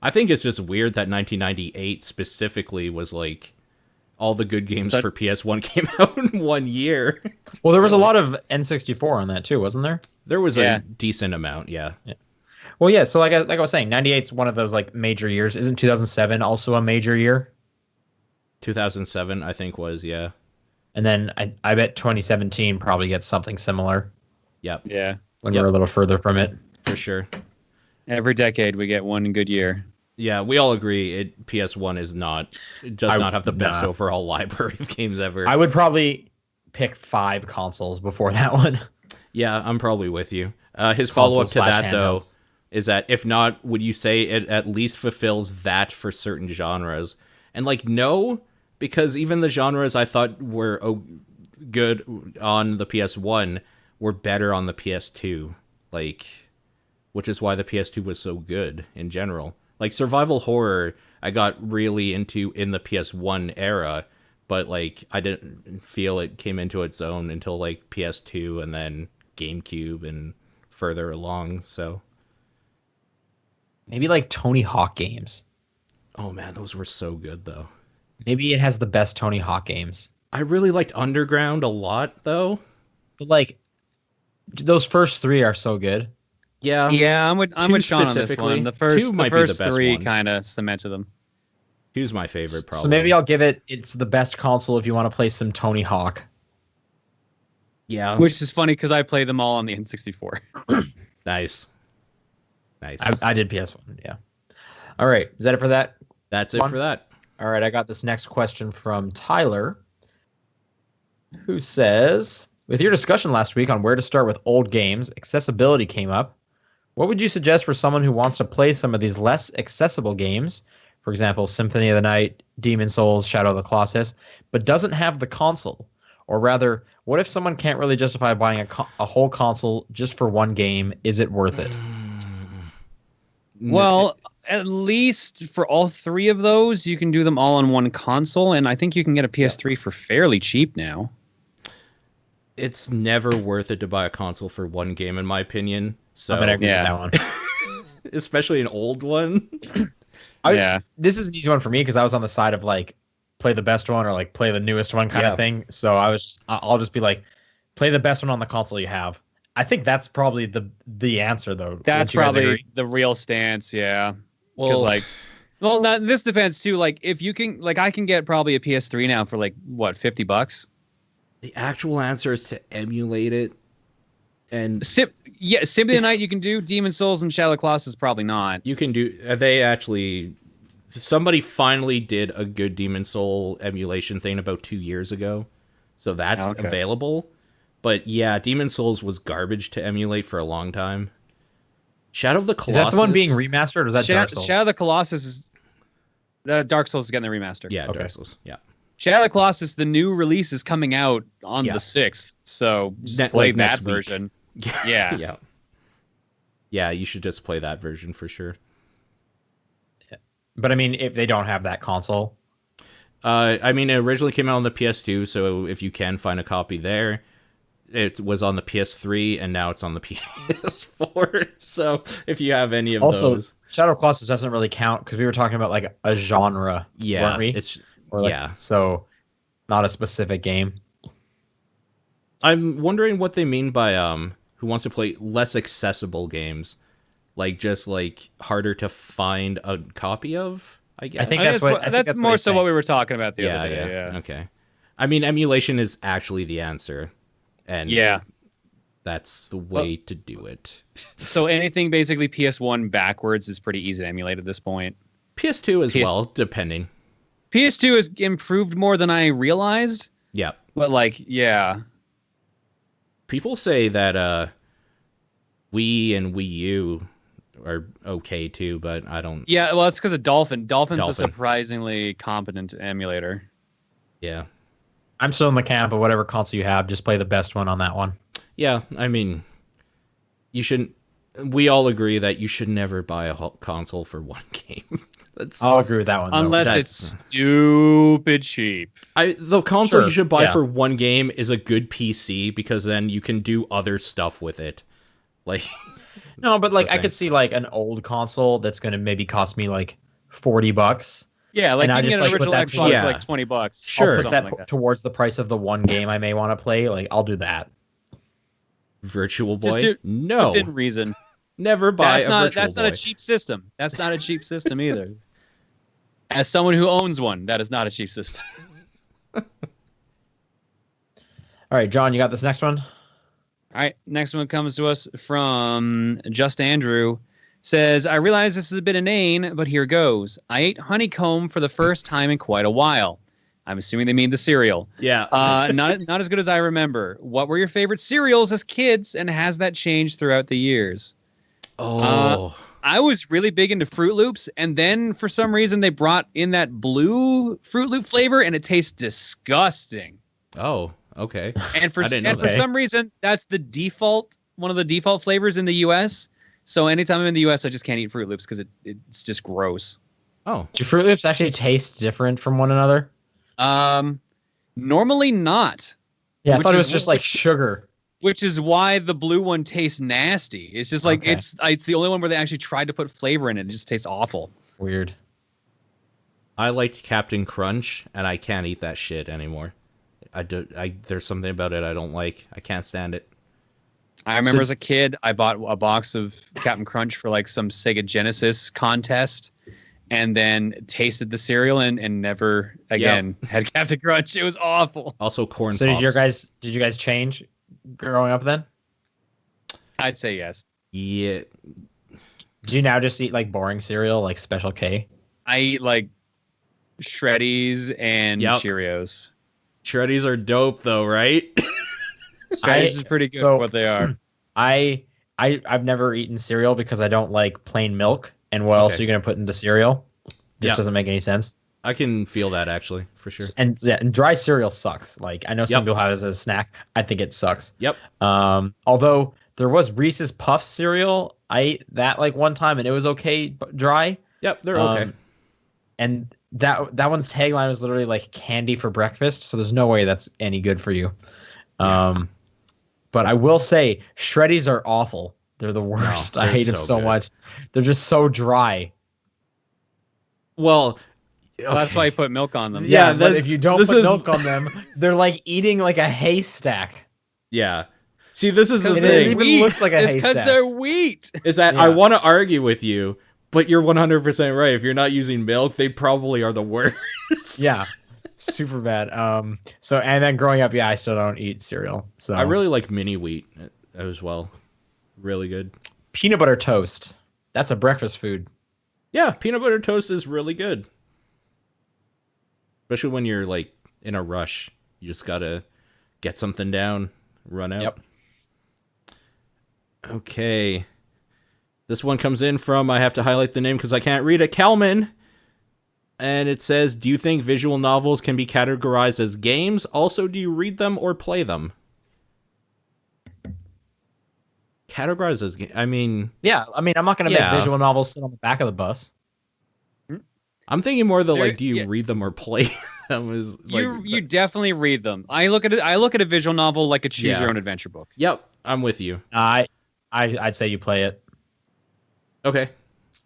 S3: I think it's just weird that 1998 specifically was all the good games for PS1 came out in 1 year.
S1: Well, there was a lot of N64 on that too, wasn't there?
S3: There was a decent amount, yeah.
S1: Well, yeah. So like I was saying, 98's one of those major years. Isn't 2007 also a major year?
S3: 2007, I think, was, yeah.
S1: And then I bet 2017 probably gets something similar
S3: Yep.
S2: Yeah.
S1: when we're a little further from it.
S3: For sure.
S2: Every decade we get one good year.
S3: Yeah, we all agree PS1 does not have the best overall library of games ever.
S1: I would probably pick 5 consoles before that one.
S3: Yeah, I'm probably with you. His follow-up to that, though, is that if not, would you say it at least fulfills that for certain genres? And, like, no, because even the genres I thought were good on the PS1 were better on the PS2. Like, which is why the PS2 was so good in general. Like, survival horror, I got really into in the PS1 era, but, like, I didn't feel it came into its own until, like, PS2 and then GameCube and further along, so.
S1: Maybe, like, Tony Hawk games.
S3: Oh, man, those were so good, though.
S1: Maybe it has the best Tony Hawk games.
S3: I really liked Underground a lot, though.
S1: But, like, those first 3 are so good.
S2: Yeah, I'm with Sean on this one. The first 3 kind of cemented them.
S3: 2's my favorite, probably.
S1: So maybe I'll give it's the best console if you want to play some Tony Hawk.
S3: Yeah.
S2: Which is funny because I played them all on the N64.
S3: Nice.
S1: I did PS1, yeah. All right, is that it for that?
S3: That's it for that.
S1: All right, I got this next question from Tyler, who says, with your discussion last week on where to start with old games, accessibility came up. What would you suggest for someone who wants to play some of these less accessible games, for example, Symphony of the Night, Demon's Souls, Shadow of the Colossus, but doesn't have the console? Or rather, what if someone can't really justify buying a whole console just for one game? Is it worth it?
S2: Well, at least for all 3 of those, you can do them all on one console, and I think you can get a PS3 for fairly cheap now.
S3: It's never worth it to buy a console for one game, in my opinion. So,
S1: I agree with that one.
S3: Especially an old one.
S1: This is an easy one for me because I was on the side of like play the best one or like play the newest one kind of thing. So I'll just be like, play the best one on the console you have. I think that's probably the answer though.
S2: That's probably the real stance, yeah. Because this depends too. Like if you can, like I can get probably a PS3 now for like what, $50.
S3: The actual answer is to emulate it. And
S2: Symphony of the Night you can do. Demon's Souls and Shadow of the Colossus probably not.
S3: You can do. Somebody finally did a good Demon's Soul emulation thing about 2 years ago, so that's available. But yeah, Demon's Souls was garbage to emulate for a long time. Shadow of the Colossus.
S1: Is that the one being remastered, or is that Dark Souls?
S2: Shadow of the Colossus is Dark Souls is getting the remaster.
S3: Yeah, Dark Souls. Yeah.
S2: Shadow of the Colossus, the new release is coming out on the 6th, so just play that version.
S3: Yeah. Yeah, you should just play that version for sure.
S1: But I mean, if they don't have that console,
S3: I mean, it originally came out on the PS2, so if you can find a copy there, it was on the PS3, and now it's on the PS4. So if you have any of those,
S1: Shadow of Colossus doesn't really count because we were talking about like a genre, weren't we? So not a specific game.
S3: I'm wondering what they mean by who wants to play less accessible games, like just like harder to find a copy of. I guess.
S1: I think that's
S2: more so what we were talking about the other day.
S3: Yeah. Okay. I mean, emulation is actually the answer, and that's the way to do it.
S2: So anything basically PS1 backwards is pretty easy to emulate at this point.
S3: PS2 as well, depending.
S2: PS2 has improved more than I realized.
S3: Yeah.
S2: But
S3: people say that Wii and Wii U are okay too, but I don't.
S2: Yeah, well, it's because of Dolphin. Dolphin's a surprisingly competent emulator.
S3: Yeah.
S1: I'm still in the camp of whatever console you have, just play the best one on that one.
S3: Yeah, I mean, you shouldn't. We all agree that you should never buy a console for one game.
S1: I'll agree with that one.
S2: Unless it's stupid cheap.
S3: The console you should buy for one game is a good PC, because then you can do other stuff with it. Like,
S1: no, but like I could see like an old console that's going to maybe cost me like $40.
S2: Yeah, like you can get an original Xbox for like $20.
S1: Sure, I'll put that towards the price of the one game I may want to play. Like, I'll do that.
S3: Virtual Boy? No.
S2: Within reason.
S3: Never buy a Virtual Boy.
S2: That's not a cheap system. That's not a cheap system either. As someone who owns one, that is not a cheap system.
S1: All right, John, you got this next one?
S2: All right, next one comes to us from Just Andrew. Says, I realize this is a bit inane, but here goes. I ate honeycomb for the first time in quite a while. I'm assuming they mean the cereal.
S3: Yeah.
S2: Not as good as I remember. What were your favorite cereals as kids, and has that changed throughout the years? I was really big into Fruit Loops, and then for some reason they brought in that blue Fruit Loop flavor, and it tastes disgusting.
S3: Oh, okay.
S2: And for some reason, that's one of the default flavors in the U.S. So anytime I'm in the U.S., I just can't eat Fruit Loops because it's just gross.
S3: Oh,
S1: do Fruit Loops actually taste different from one another?
S2: Normally not.
S1: Yeah, I thought it was just like sugar.
S2: Which is why the blue one tastes nasty. It's just like it's the only one where they actually tried to put flavor in it. It just tastes awful.
S1: Weird.
S3: I liked Captain Crunch, and I can't eat that shit anymore. There's something about it I don't like. I can't stand it.
S2: I remember as a kid, I bought a box of Captain Crunch for like some Sega Genesis contest, and then tasted the cereal and never again had Captain Crunch. It was awful.
S3: Also, corn.
S1: So
S3: pops.
S1: did you guys change growing up then?
S2: I'd say yes.
S3: Yeah.
S1: Do you now just eat like boring cereal, like Special K?
S2: I eat like Shreddies and Cheerios.
S3: Shreddies are dope though, right?
S2: Shreddies is pretty good for what they are.
S1: I've never eaten cereal because I don't like plain milk. And what else are you going to put into cereal? Just doesn't make any sense.
S3: I can feel that actually, for sure.
S1: And dry cereal sucks. Like I know some people have it as a snack. I think it sucks.
S3: Yep.
S1: Although there was Reese's Puffs cereal, I ate that like one time and it was okay, but dry.
S3: Yep, they're okay.
S1: And that one's tagline was literally like candy for breakfast. So there's no way that's any good for you. But I will say Shreddies are awful. They're the worst. I hate them so much. They're just so dry.
S3: Well,
S2: that's why you put milk on them.
S1: Yeah, but if you don't put milk on them, they're like eating like a haystack.
S3: Yeah. See, this is the thing.
S1: It even looks like a haystack.
S2: It's because they're wheat.
S3: Is that I want to argue with you, but you're 100% right. If you're not using milk, they probably are the worst.
S1: Yeah. Super bad. So and then growing up, I still don't eat cereal. So
S3: I really like mini wheat as well. Really good.
S1: Peanut butter toast. That's a breakfast food.
S3: Yeah, peanut butter toast is really good. Especially when you're like in a rush. You just gotta get something down, run out.
S1: Yep.
S3: Okay. This one comes in from, I have to highlight the name because I can't read it, Kalman. And it says, do you think visual novels can be categorized as games? Also, do you read them or play them? Categorized as game. I mean...
S1: Yeah, I mean, I'm not going to make visual novels sit on the back of the bus.
S3: I'm thinking more though, like, do you read them or play them? Is like,
S2: you definitely read them. I look at a visual novel like a choose your own adventure book.
S3: Yep, I'm with you.
S1: I'd say you play it.
S3: Okay.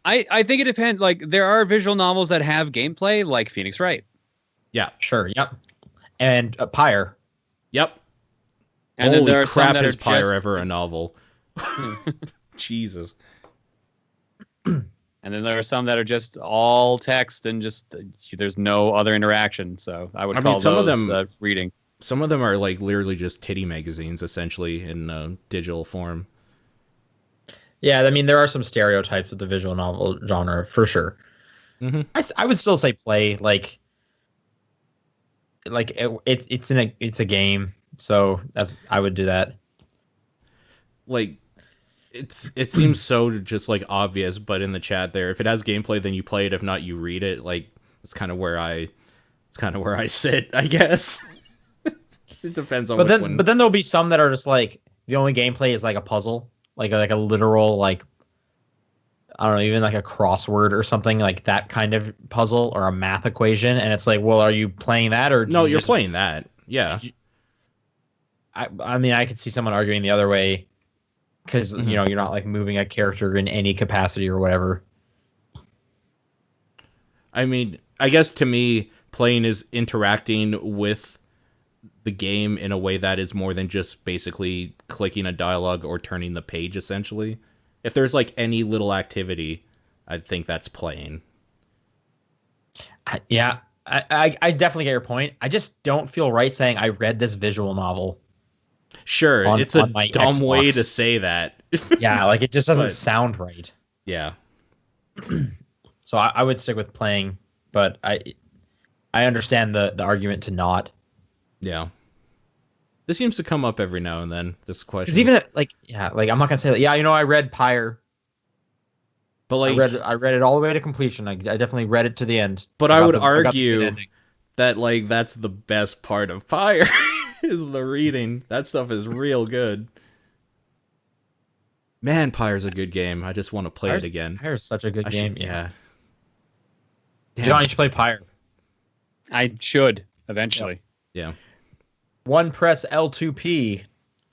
S2: I think it depends. Like, there are visual novels that have gameplay, like Phoenix Wright.
S3: Yeah.
S1: Sure. Yep. And Pyre.
S3: Yep.
S2: And
S3: holy
S2: then there are
S3: crap,
S2: some that
S3: is
S2: are
S3: Pyre
S2: just...
S3: ever a novel? Jesus.
S2: And then there are some that are just all text and just there's no other interaction. So I would call
S3: some
S2: those
S3: of them,
S2: reading.
S3: Some of them are like literally just titty magazines, essentially, in digital form.
S1: Yeah, I mean, there are some stereotypes of the visual novel genre for sure.
S3: Mm-hmm.
S1: I would still say play it's a game, so I would do that.
S3: Like, it seems so just like obvious, but in the chat there, if it has gameplay, then you play it. If not, you read it. Like, it's kind of where I sit, I guess. It depends on. But
S1: then there'll be some that are just like the only gameplay is like a puzzle. Like a literal, like, I don't know, even like a crossword or something, like that kind of puzzle or a math equation. And it's like, well, are you playing that or?
S3: No, you're playing that. Yeah.
S1: I mean, I could see someone arguing the other way because, you're not like moving a character in any capacity or whatever.
S3: I mean, I guess to me, playing is interacting with the game in a way that is more than just basically clicking a dialogue or turning the page, essentially. If there's like any little activity, I think that's playing.
S1: Yeah, I definitely get your point. I just don't feel right saying I read this visual novel.
S3: Sure,
S1: on-
S3: it's a
S1: on my
S3: dumb way
S1: Xbox.
S3: to say that.
S1: Yeah, like it just doesn't
S3: But-
S1: sound right.
S3: Yeah.
S1: So I would stick with playing, but I understand the argument to not.
S3: Yeah. This seems to come up every now and then, this question.
S1: Because even like I'm not gonna say that. Yeah, I read Pyre.
S3: but like,
S1: I read it all the way to completion. I definitely read it to the end.
S3: but
S1: I
S3: I
S1: got
S3: would
S1: the- I got the good
S3: argue
S1: ending.
S3: that like that's the best part of Pyre is the reading. That stuff is real good. Man, Pyre's a good game. I just want to play it again.
S1: Pyre's such a good
S3: I
S1: game.
S3: should, yeah.
S1: John, you should play Pyre.
S2: I should eventually.
S3: Yeah.
S1: One press L2P.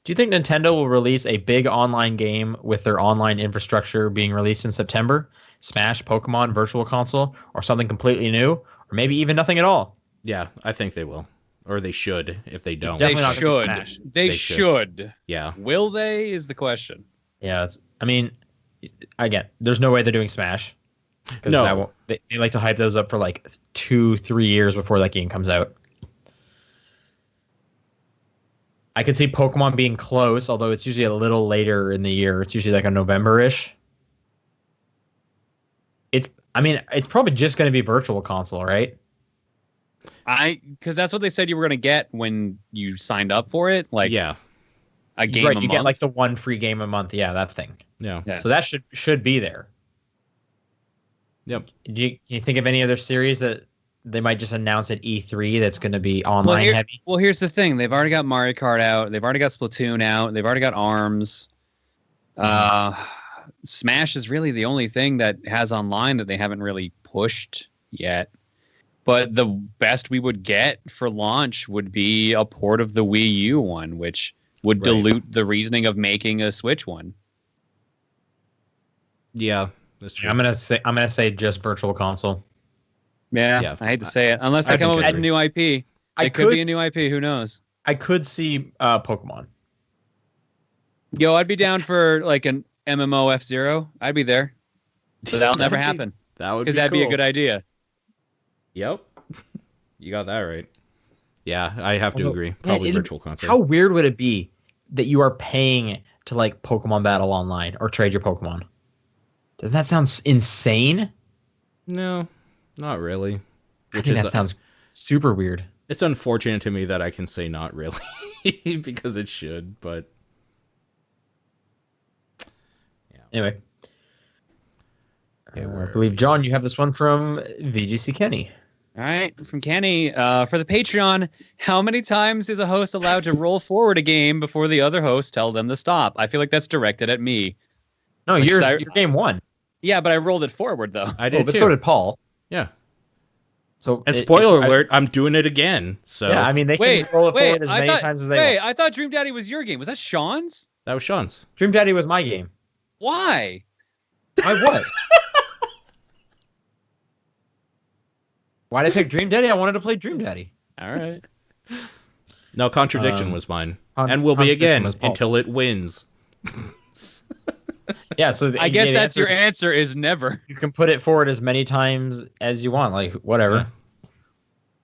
S1: Do you think Nintendo will release a big online game with their online infrastructure being released in September? Smash, Pokemon, Virtual Console, or something completely new? Or maybe even nothing at all?
S3: Yeah, I think they will. Or they should if they don't.
S1: Definitely
S2: They
S1: not gonna be
S2: should.
S1: Smash.
S2: They
S3: They should.
S2: should.
S3: Yeah.
S2: Will they is the question.
S1: Yeah, I mean, again, there's no way they're doing Smash. Because
S3: No.
S1: they like to hype those up for like 2-3 years before that game comes out. I could see Pokemon being close, although it's usually a little later in the year. It's usually like a November-ish. It's probably just going to be Virtual Console, right?
S2: Because that's what they said you were going to get when you signed up for it. Like
S3: Yeah.
S2: a game
S1: Right,
S2: a
S1: you
S2: month.
S1: get like the one free game a month. Yeah, that thing.
S3: Yeah.
S2: Yeah.
S1: So that should be there.
S3: Yep.
S1: Do you think of any other series that they might just announce at E3 that's going to be online heavy?
S2: Well, here's the thing. They've already got Mario Kart out. They've already got Splatoon out. They've already got ARMS. Smash is really the only thing that has online that they haven't really pushed yet. But the best we would get for launch would be a port of the Wii U one, which would
S3: Right.
S2: dilute the reasoning of making a Switch one.
S3: Yeah, that's true.
S1: I'm gonna say just Virtual Console.
S2: Yeah, I hate to say it. Unless they
S3: I
S2: come up
S3: think
S2: with
S3: I
S2: some new IP. It could be a new IP. Who knows?
S1: I could see Pokemon.
S2: Yo, I'd be down for like an MMO F-Zero. I'd be there. But that'll never
S3: That'd be-
S2: happen.
S3: That would
S2: Because
S3: be
S2: that'd be a
S3: cool.
S2: good idea.
S3: Yep. You got that right. Yeah, I have to agree. Probably Virtual Console.
S1: How weird would it be that you are paying to like Pokemon Battle Online or trade your Pokemon? Doesn't that sound insane?
S3: No, not really.
S1: I think that sounds super weird.
S3: It's unfortunate to me that I can say not really because it should, but
S1: Anyway,
S3: Okay,
S1: I
S3: where are
S1: believe
S3: we?
S1: John, you have this one from VGC Kenny.
S2: All right, from Kenny. For the Patreon, how many times is a host allowed to roll forward a game before the other host tell them to stop? I feel like that's directed at me.
S1: No,
S2: Like,
S1: your
S2: so-
S1: game won.
S2: Yeah, but I rolled it forward, though.
S3: I did
S1: but
S3: too.
S1: so did Paul.
S3: Yeah.
S1: So
S3: And spoiler alert, I'm doing it again. So
S1: Yeah, I mean they
S2: Wait,
S1: can roll it
S2: wait,
S1: forward as
S2: I
S1: many
S2: thought-
S1: times as they
S2: Wait,
S1: want.
S2: I thought Dream Daddy was your game. Was that Sean's?
S3: that was Sean's.
S1: Dream Daddy was my game.
S2: Why?
S1: I what? Why did I pick Dream Daddy? I wanted to play Dream Daddy.
S2: All right.
S3: No, contradiction was mine.
S1: Con-
S3: And will be
S1: Contradiction
S3: again
S1: was Paul.
S3: until it wins.
S1: Yeah, so
S2: I guess
S1: the
S2: that's your
S1: answer-
S2: answer is never.
S1: You can put it forward as many times as you want, like whatever.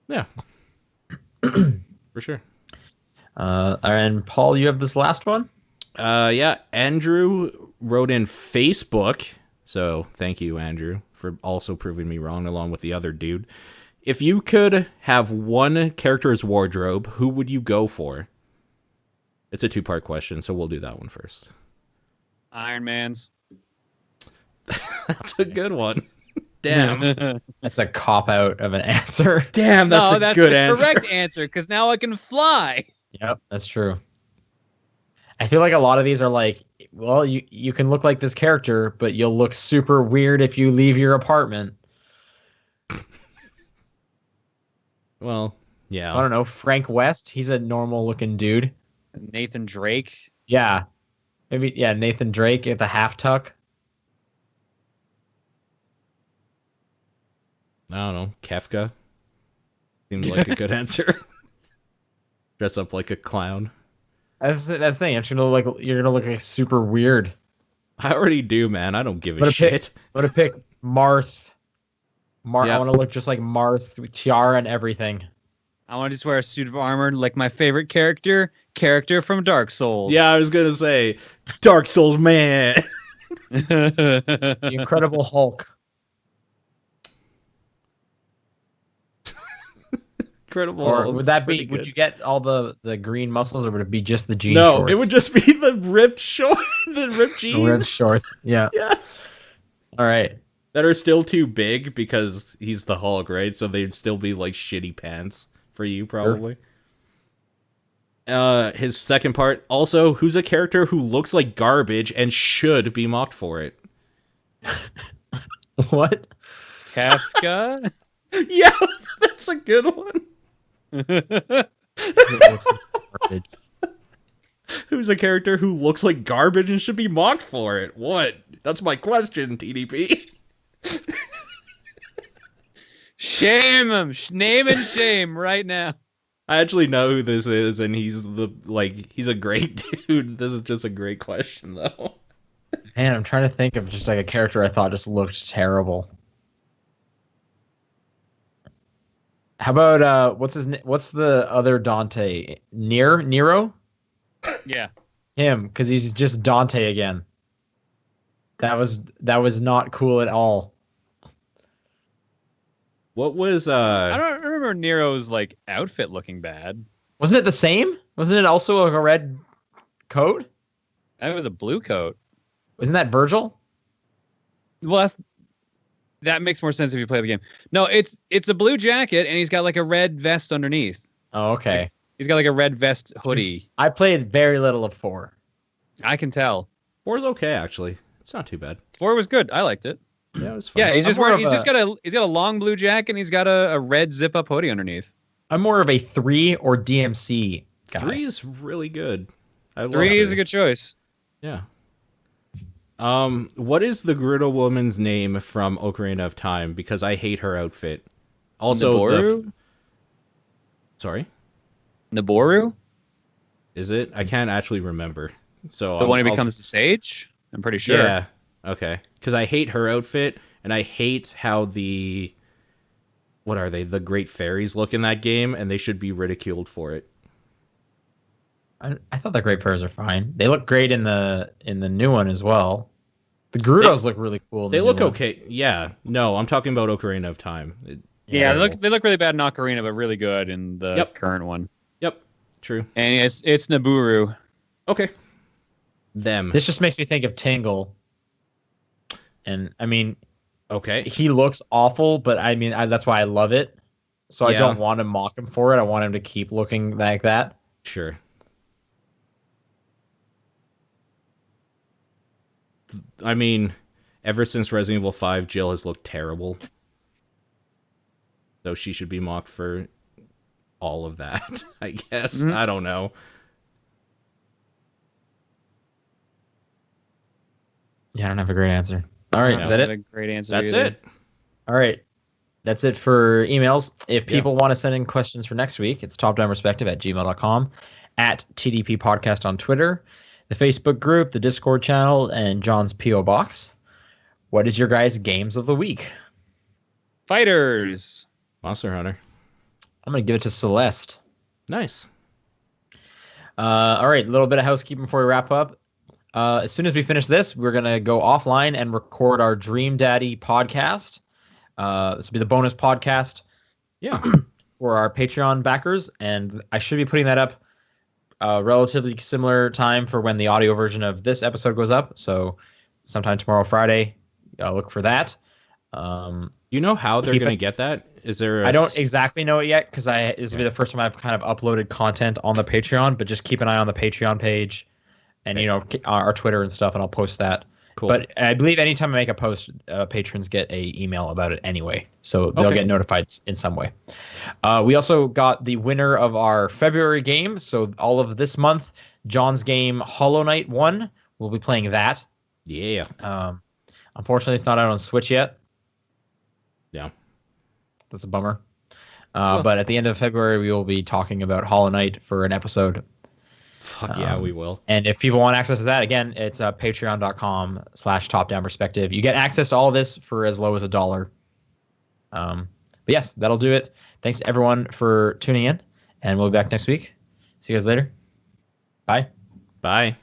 S3: Yeah. For sure.
S1: And Paul, you have this last one.
S3: Yeah, Andrew wrote in Facebook. So thank you, Andrew, for also proving me wrong along with the other dude. If you could have one character's wardrobe, who would you go for? It's a two-part question, so we'll do that one first.
S2: Iron Man's.
S3: That's a good one. Damn.
S2: No,
S1: That's a cop out of an answer.
S3: Damn, that's a
S2: that's
S3: good
S2: the
S3: answer.
S2: correct answer because now I can fly.
S1: Yep, that's true. I feel like a lot of these are like, well, you can look like this character, but you'll look super weird if you leave your apartment.
S3: Well, yeah.
S1: So I don't know. Frank West, he's a normal looking dude.
S2: Nathan Drake.
S1: Yeah. Maybe, yeah, Nathan Drake at the half tuck.
S3: I don't know. Kefka. Seems like a good answer. Dress up like a clown.
S1: That's the thing. You're gonna look like super weird.
S3: I already do, man. I don't give a
S1: I'm gonna
S3: shit.
S1: I'm gonna pick Marth.
S3: Yeah.
S1: I want to look just like Marth with tiara and everything.
S2: I want to just wear a suit of armor like my favorite character from Dark Souls.
S3: Yeah, I was gonna say Dark Souls man.
S1: The Incredible Hulk.
S3: Incredible.
S1: Or
S3: Hulk's
S1: would that be?
S3: pretty
S1: Would
S3: good.
S1: you get all the green muscles, or would it be just the jean
S3: No,
S1: shorts?
S3: it would just be the ripped short, the ripped jeans.
S1: The red shorts. Yeah.
S3: Yeah.
S1: All right.
S3: That are still too big because he's the Hulk, right? So they'd still be like shitty pants for you, probably. His second part, also, who's a character who looks like garbage and should be mocked for it?
S1: What?
S2: Kafka.
S3: Yeah, that's a good one.
S1: It looks like garbage.
S3: Who's a character who looks like garbage and should be mocked for it? What? That's my question, TDP.
S2: Shame him. Name and shame right now.
S3: I actually know who this is, and he's a great dude. This is just a great question, though.
S1: Man, I'm trying to think of just like a character I thought just looked terrible. How about what's the other Dante? Nero?
S2: Yeah.
S1: Him, because he's just Dante again. That was not cool at all.
S3: What was
S2: I don't remember Nero's like outfit looking bad.
S1: Wasn't it the same? Wasn't it also like a red coat?
S2: That was a blue coat.
S1: Wasn't that Virgil?
S2: Well, that makes more sense if you play the game. No, it's a blue jacket and he's got like a red vest underneath.
S1: Oh, okay.
S2: Like, he's got like a red vest hoodie.
S1: I played very little of 4.
S2: I can tell.
S3: 4's okay, actually. It's not too bad.
S2: 4 was good. I liked it.
S3: Yeah, it was fun.
S2: Yeah, he's
S1: I'm
S2: just
S1: more
S2: wearing.
S1: of
S2: He's got a long blue jacket and he's got a red zip up hoodie underneath.
S1: I'm more of a 3 or DMC guy.
S3: 3 is really good. I love
S2: 3 is a good choice.
S3: Yeah. What is the Gerudo woman's name from Ocarina of Time? Because I hate her outfit. Also,
S2: Naboru?
S3: Sorry?
S2: Naboru?
S3: Is it? I can't actually remember. So
S2: The one who becomes the sage? I'm pretty sure.
S3: Yeah. Okay. Because I hate her outfit, and I hate how what are they? The Great Fairies look in that game, and they should be ridiculed for it.
S1: I thought the Great Fairs are fine. They look great in the new one as well. The Gerudos look really cool. In
S3: They
S1: the
S3: look
S1: new one.
S3: okay. Yeah. No, I'm talking about Ocarina of Time.
S2: Yeah, they look really bad in Ocarina, but really good in the current one.
S3: Yep. True.
S2: And it's Nabooru.
S3: Okay. Them.
S1: This just makes me think of Tingle. And I mean,
S3: Okay.
S1: he looks awful, but I mean that's why I love it. So I
S3: Yeah.
S1: don't want to mock him for it. I want him to keep looking like that.
S3: Sure. I mean, ever since Resident Evil 5, Jill has looked terrible. So she should be mocked for all of that, I guess.
S2: Mhm.
S3: I don't know.
S1: Yeah, I don't have a great answer. All right,
S3: No.
S1: is that it?
S2: A great answer.
S3: That's
S2: either.
S3: it.
S1: All right. That's it for emails. If people want to send in questions for next week, it's topdownperspective@gmail.com, at TDP Podcast on Twitter, the Facebook group, the Discord channel, and John's P.O. Box. What is your guys' games of the week?
S2: Fighters.
S3: Monster Hunter.
S1: I'm going to give it to Celeste.
S3: Nice.
S1: All right, a little bit of housekeeping before we wrap up. As soon as we finish this, we're going to go offline and record our Dream Daddy podcast. This will be the bonus podcast
S3: Yeah.
S1: for our Patreon backers, and I should be putting that up relatively similar time for when the audio version of this episode goes up. So sometime tomorrow, Friday, look for that.
S3: You know how they're
S1: Keep
S3: going to
S1: it-
S3: get that? Is there
S1: I don't exactly know it yet because this will be the first time I've kind of uploaded content on the Patreon, but just keep an eye on the Patreon page and, our Twitter and stuff, and I'll post that.
S3: Cool.
S1: But I believe anytime I make a post, patrons get a email about it anyway, so they'll get notified in some way. We also got the winner of our February game, so all of this month, John's game Hollow Knight 1, we'll be playing that.
S3: Yeah.
S1: Unfortunately, it's not out on Switch yet.
S3: Yeah.
S1: That's a bummer. But at the end of February, we will be talking about Hollow Knight for an episode.
S3: Fuck yeah, we will.
S1: And if people want access to that, again, it's patreon.com/topdownperspective. You get access to all of this for as low as $1. But But yes, that'll do it. Thanks everyone for tuning in, and we'll be back next week. See you guys later. Bye.
S3: Bye.